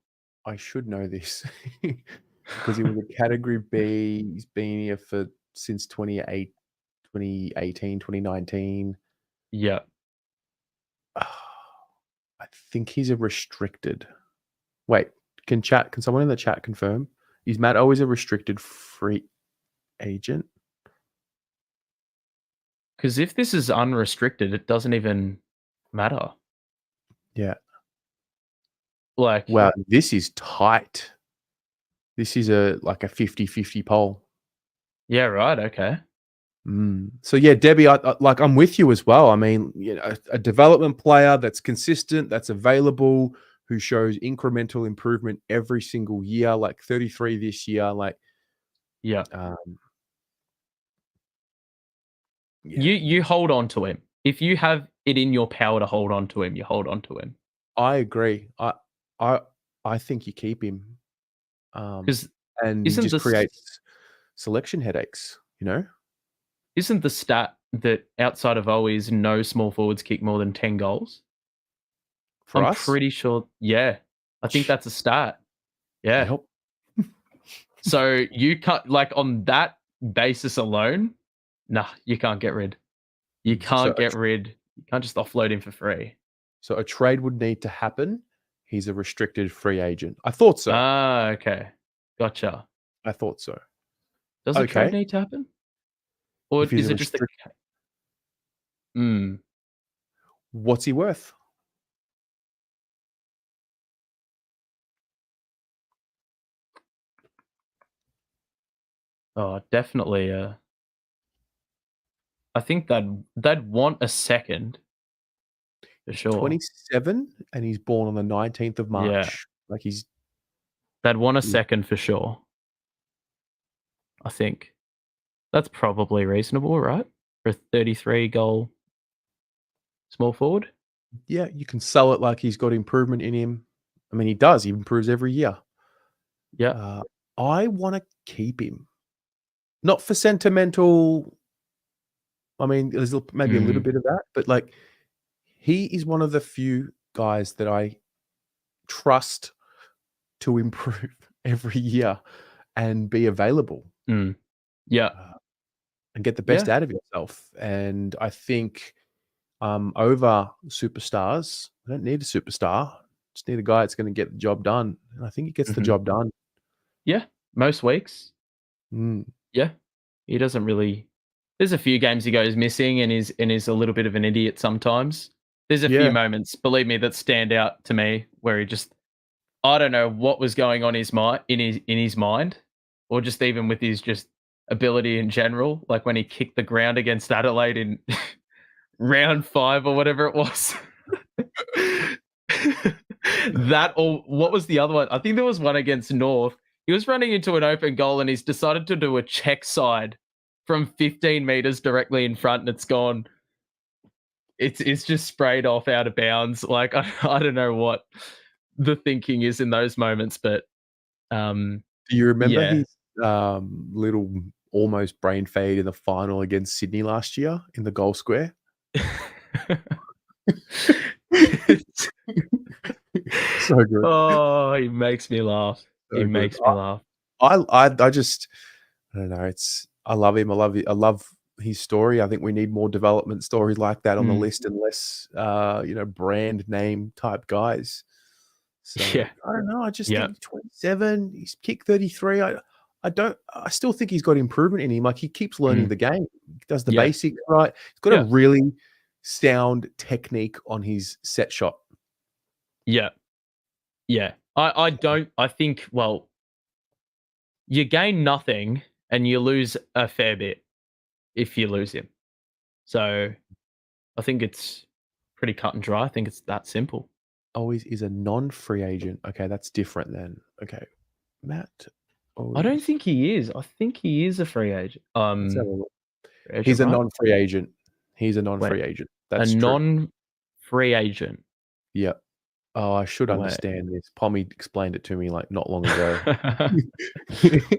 I should know this because he was a Category B. He's been here since 2018, 2019. Yeah. I think he's a restricted. Wait, can someone in the chat confirm? Is Matt always a restricted free agent? Because if this is unrestricted, it doesn't even matter. Yeah. Like, Wow, this is tight. This is like a 50-50 poll. yeah, right. Okay. So yeah, Debbie, I'm with you as well. I mean, you know, a development player that's consistent, that's available, who shows incremental improvement every single year, like 33 this year, like Yeah. yeah. You hold on to him. If you have it in your power to hold on to him, you hold on to him. I agree. I think you keep him. Because And he just creates selection headaches, you know? Isn't the stat that outside of Owies, no small forwards kick more than 10 goals? For I'm us? pretty sure. Yeah. I think that's a stat. Yeah. Yep. So you can't, like, on that basis alone, nah, you can't get rid. You can't get rid. You can't just offload him for free. So a trade would need to happen. He's a restricted free agent. I thought so. Ah, okay. Gotcha. I thought so. Does a trade need to happen? Or is it just What's he worth? Oh, definitely. I think they'd want a second for sure. 27, and he's born on the 19th of March. Yeah. Like they'd want a second for sure. I think that's probably reasonable, right? For a 33 goal small forward. Yeah, you can sell it like he's got improvement in him. I mean, he does. He improves every year. Yeah. I want to keep him. not for sentimental. I mean, there's maybe a little bit of that, but like he is one of the few guys that I trust to improve every year and be available. Yeah. And get the best out of yourself. And I think over superstars, I don't need a superstar. Just need a guy that's going to get the job done. And I think he gets the job done. Yeah, most weeks. Yeah, he doesn't really. There's a few games he goes missing and is a little bit of an idiot sometimes. There's a few moments, believe me, that stand out to me where he just, I don't know what was going on in his mind, or just even with his just ability in general. Like when he kicked the ground against Adelaide in round 5 or whatever it was. That, or what was the other one? I think there was one against North. He was running into an open goal and he's decided to do a check side from 15 meters directly in front, and it's gone. It's just sprayed off out of bounds. Like I don't know what the thinking is in those moments, but do you remember his little almost brain fade in the final against Sydney last year in the goal square? So good. Oh, he makes me laugh. So makes me laugh. I just, I don't know. I love him. I love his story. I think we need more development stories like that on the list, and less, brand name type guys. So I don't know. I just think he's 27. He's kicked 33. I still think he's got improvement in him. Like he keeps learning the game. He does the basics right. He's got a really sound technique on his set shot. Yeah. I think, well, you gain nothing and you lose a fair bit if you lose him. So I think it's pretty cut and dry. I think it's that simple. Owies is a non-free agent. Okay, that's different then. Okay. Matt Owies. I don't think he is. I think he is a free agent. Let's have a look. He's a non-free agent. He's a non-free agent. That's a true. non-free agent. Yep. Oh, I should understand this. Pommy explained it to me like not long ago.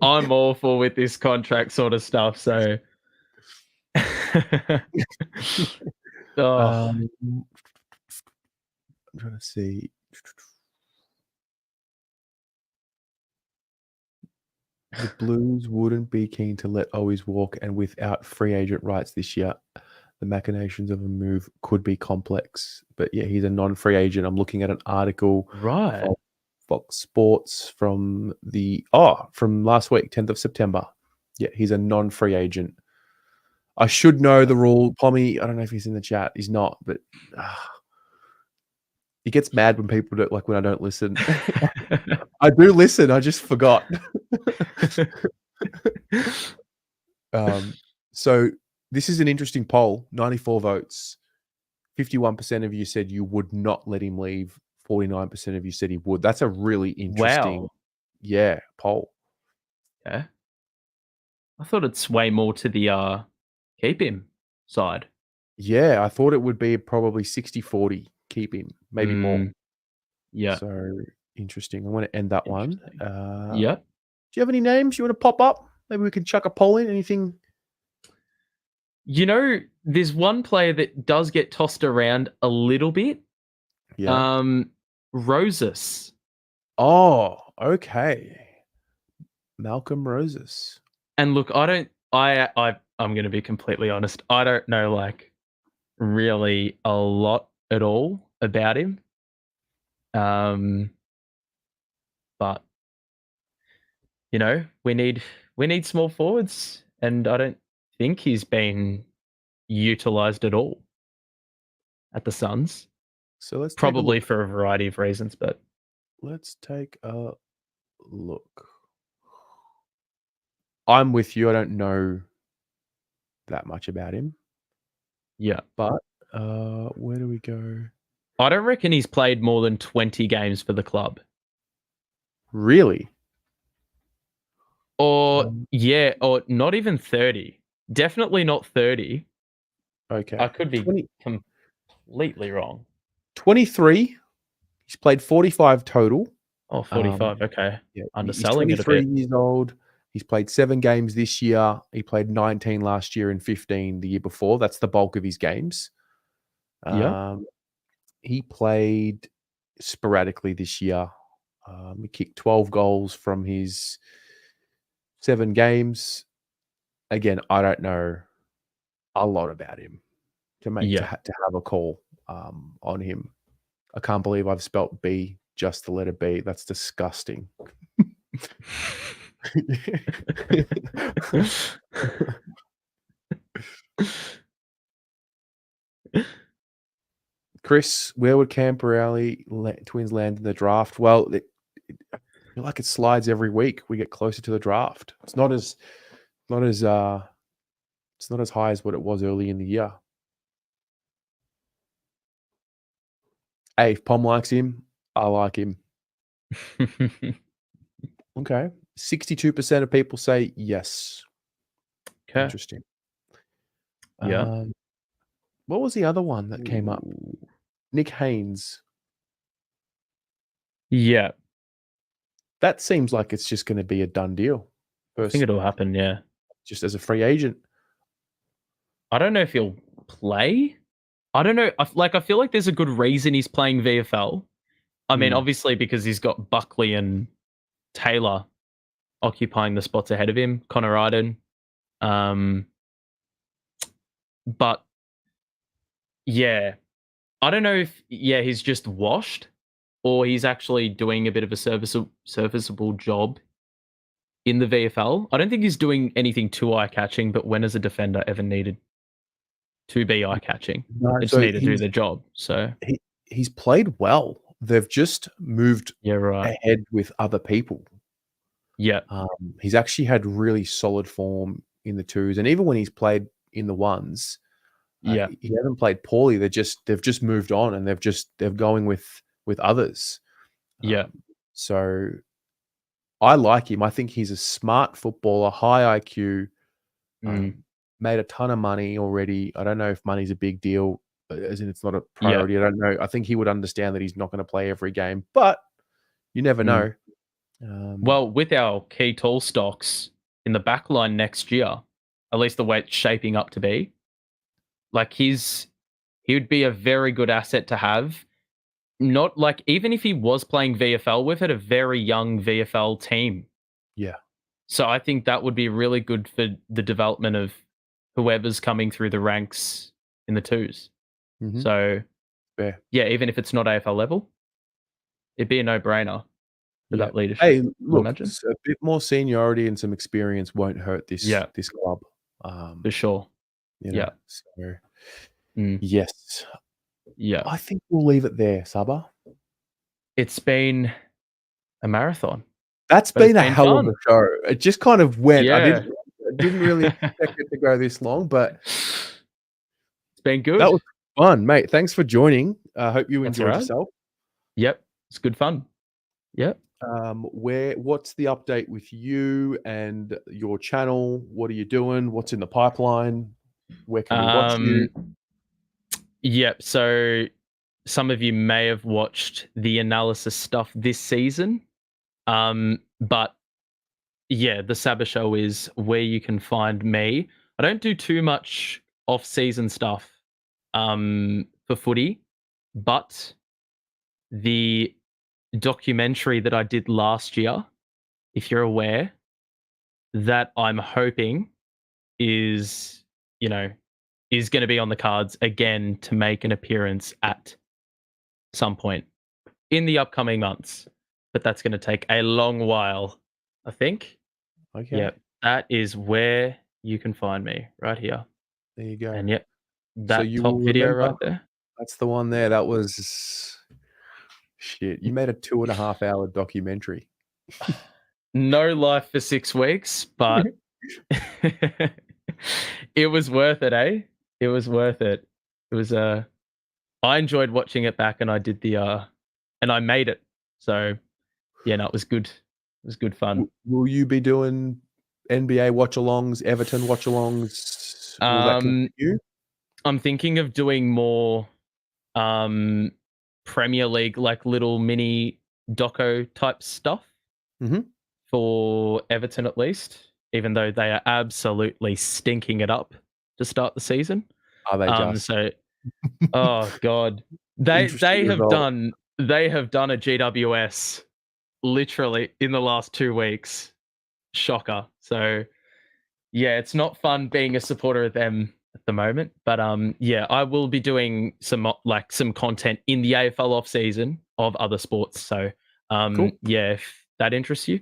I'm awful with this contract sort of stuff, so I'm trying to see. The Blues wouldn't be keen to let Owies walk, and without free agent rights this year, the machinations of a move could be complex. But yeah, he's a non-free agent. I'm looking at an article from Fox Sports from last week, 10th of September. Yeah, he's a non-free agent. I should know the rule. Pommy, I don't know if he's in the chat. He's not, but he gets mad when people don't, like when I don't listen. I do listen. I just forgot. So this is an interesting poll. 94 votes. 51% of you said you would not let him leave. 49% of you said he would. That's a really interesting, poll. Yeah. I thought it'd sway more to the keep him side. Yeah, I thought it would be probably 60-40. Keep him, maybe more. Yeah. So interesting. I want to end that one. Yeah. Do you have any names you want to pop up? Maybe we can chuck a poll in. Anything? You know, there's one player that does get tossed around a little bit. Yeah. Roses. Oh, okay. Malcolm Roses. And look, I'm going to be completely honest. I don't know like really a lot at all about him. But you know, we need small forwards, and I don't think he's been utilized at all at the Suns. So let's probably for a variety of reasons, but let's take a look. I'm with you. I don't know that much about him. Yeah. But where do we go? I don't reckon he's played more than 20 games for the club. Really? Or or not even 30. Definitely not 30. Okay. I could be completely wrong. 23. He's played 45 total. Oh, 45. Okay. Yeah, Underselling he's 23 years old. He's played 7 games this year. He played 19 last year and 15 the year before. That's the bulk of his games. Yeah. He played sporadically this year. He kicked 12 goals from his 7 games. Again, I don't know a lot about him to have a call on him. I can't believe I've spelt B just the letter B. That's disgusting. Chris, where would Camperelli Twins land in the draft? Well, I feel like it slides every week. We get closer to the draft. It's not as high as what it was early in the year. Hey, if Pom likes him, I like him. Okay. 62% of people say yes. Okay. Interesting. Yeah. What was the other one that came up? Nick Haynes. Yeah. That seems like it's just going to be a done deal. I think it'll happen, yeah. Just as a free agent. I don't know if he'll play. I don't know. I feel like there's a good reason he's playing VFL. I mean, obviously because he's got Buckley and Taylor occupying the spots ahead of him, Connor Iden. But yeah, I don't know if he's just washed or he's actually doing a bit of a serviceable job in the VFL. I don't think he's doing anything too eye-catching, but when has a defender ever needed to be eye-catching? No, They just need to do the job. So he's played well. They've just moved right ahead with other people. Yeah. He's actually had really solid form in the twos, and even when he's played in the ones, he hasn't played poorly. They've just moved on, and they're going with others. So I like him. I think he's a smart footballer, high IQ, made a ton of money already. I don't know if money's a big deal, as in it's not a priority. I don't know. I think he would understand that he's not going to play every game, but you never know. Well, with our key tall stocks in the back line next year, at least the way it's shaping up to be, like he would be a very good asset to have. Not like even if he was playing VFL, we've had a very young VFL team. Yeah. So I think that would be really good for the development of whoever's coming through the ranks in the twos. So yeah, even if it's not AFL level, it'd be a no-brainer for that leadership. Hey, look, imagine. a bit more seniority and some experience won't hurt this club. For sure. So, yes. Yeah. I think we'll leave it there, Saba. It's been a marathon. That's been a hell of a show. It just kind of went. Yeah. I didn't really expect it to go this long, but it's been good. That was fun, mate. Thanks for joining. I hope you enjoyed yourself. Yep. It's good fun. Yep. What's the update with you and your channel? What are you doing? What's in the pipeline? Where can we watch you? Yep. So some of you may have watched the analysis stuff this season. But yeah, the Saba Show is where you can find me. I don't do too much off-season stuff for footy, but the documentary that I did last year, if you're aware, that I'm hoping is going to be on the cards again to make an appearance at some point in the upcoming months. But that's going to take a long while, I think. Okay. Yep. That is where you can find me, right here. There you go. And yep, that you top will video remember, right there. That's the one there. That was shit. You made a 2.5-hour documentary. No life for 6 weeks, but it was worth it, eh? It was worth it. It was I enjoyed watching it back, and I did and I made it. So yeah, no, it was good. It was good fun. Will you be doing NBA watch-alongs, Everton watch-alongs? Will that continue? I'm thinking of doing more Premier League, like little mini doco type stuff for Everton at least, even though they are absolutely stinking it up to start the season. Are they just? So, oh god, they Interesting have result. done a GWS literally in the last 2 weeks. Shocker. So yeah, it's not fun being a supporter of them at the moment. But yeah, I will be doing some content in the AFL off season of other sports. So Cool. yeah, if that interests you,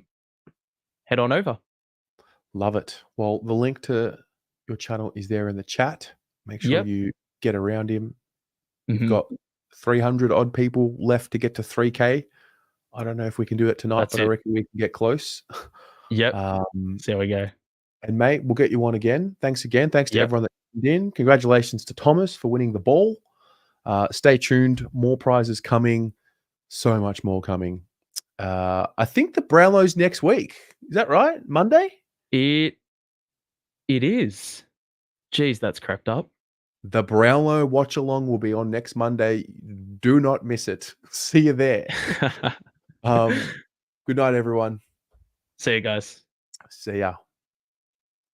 head on over. Love it. Well, the link to your channel is there in the chat. Make sure Yep. you get around him. You've Mhm. got 300 odd people left to get to 3K. I don't know if we can do it tonight, That's but I it. reckon we can get close. Yep. Um, So there we go. and mate, we'll get you on again. Thanks again. Thanks to Yep. everyone that tuned in. Congratulations to Thomas for winning the ball. Stay tuned. More prizes coming. So much more coming. I think the Brownlow's next week. Is that right? Monday? It is. Jeez, that's crept up. The Brownlow watch along will be on next Monday. Do not miss it. See you there. Good night, everyone. See you guys. See ya.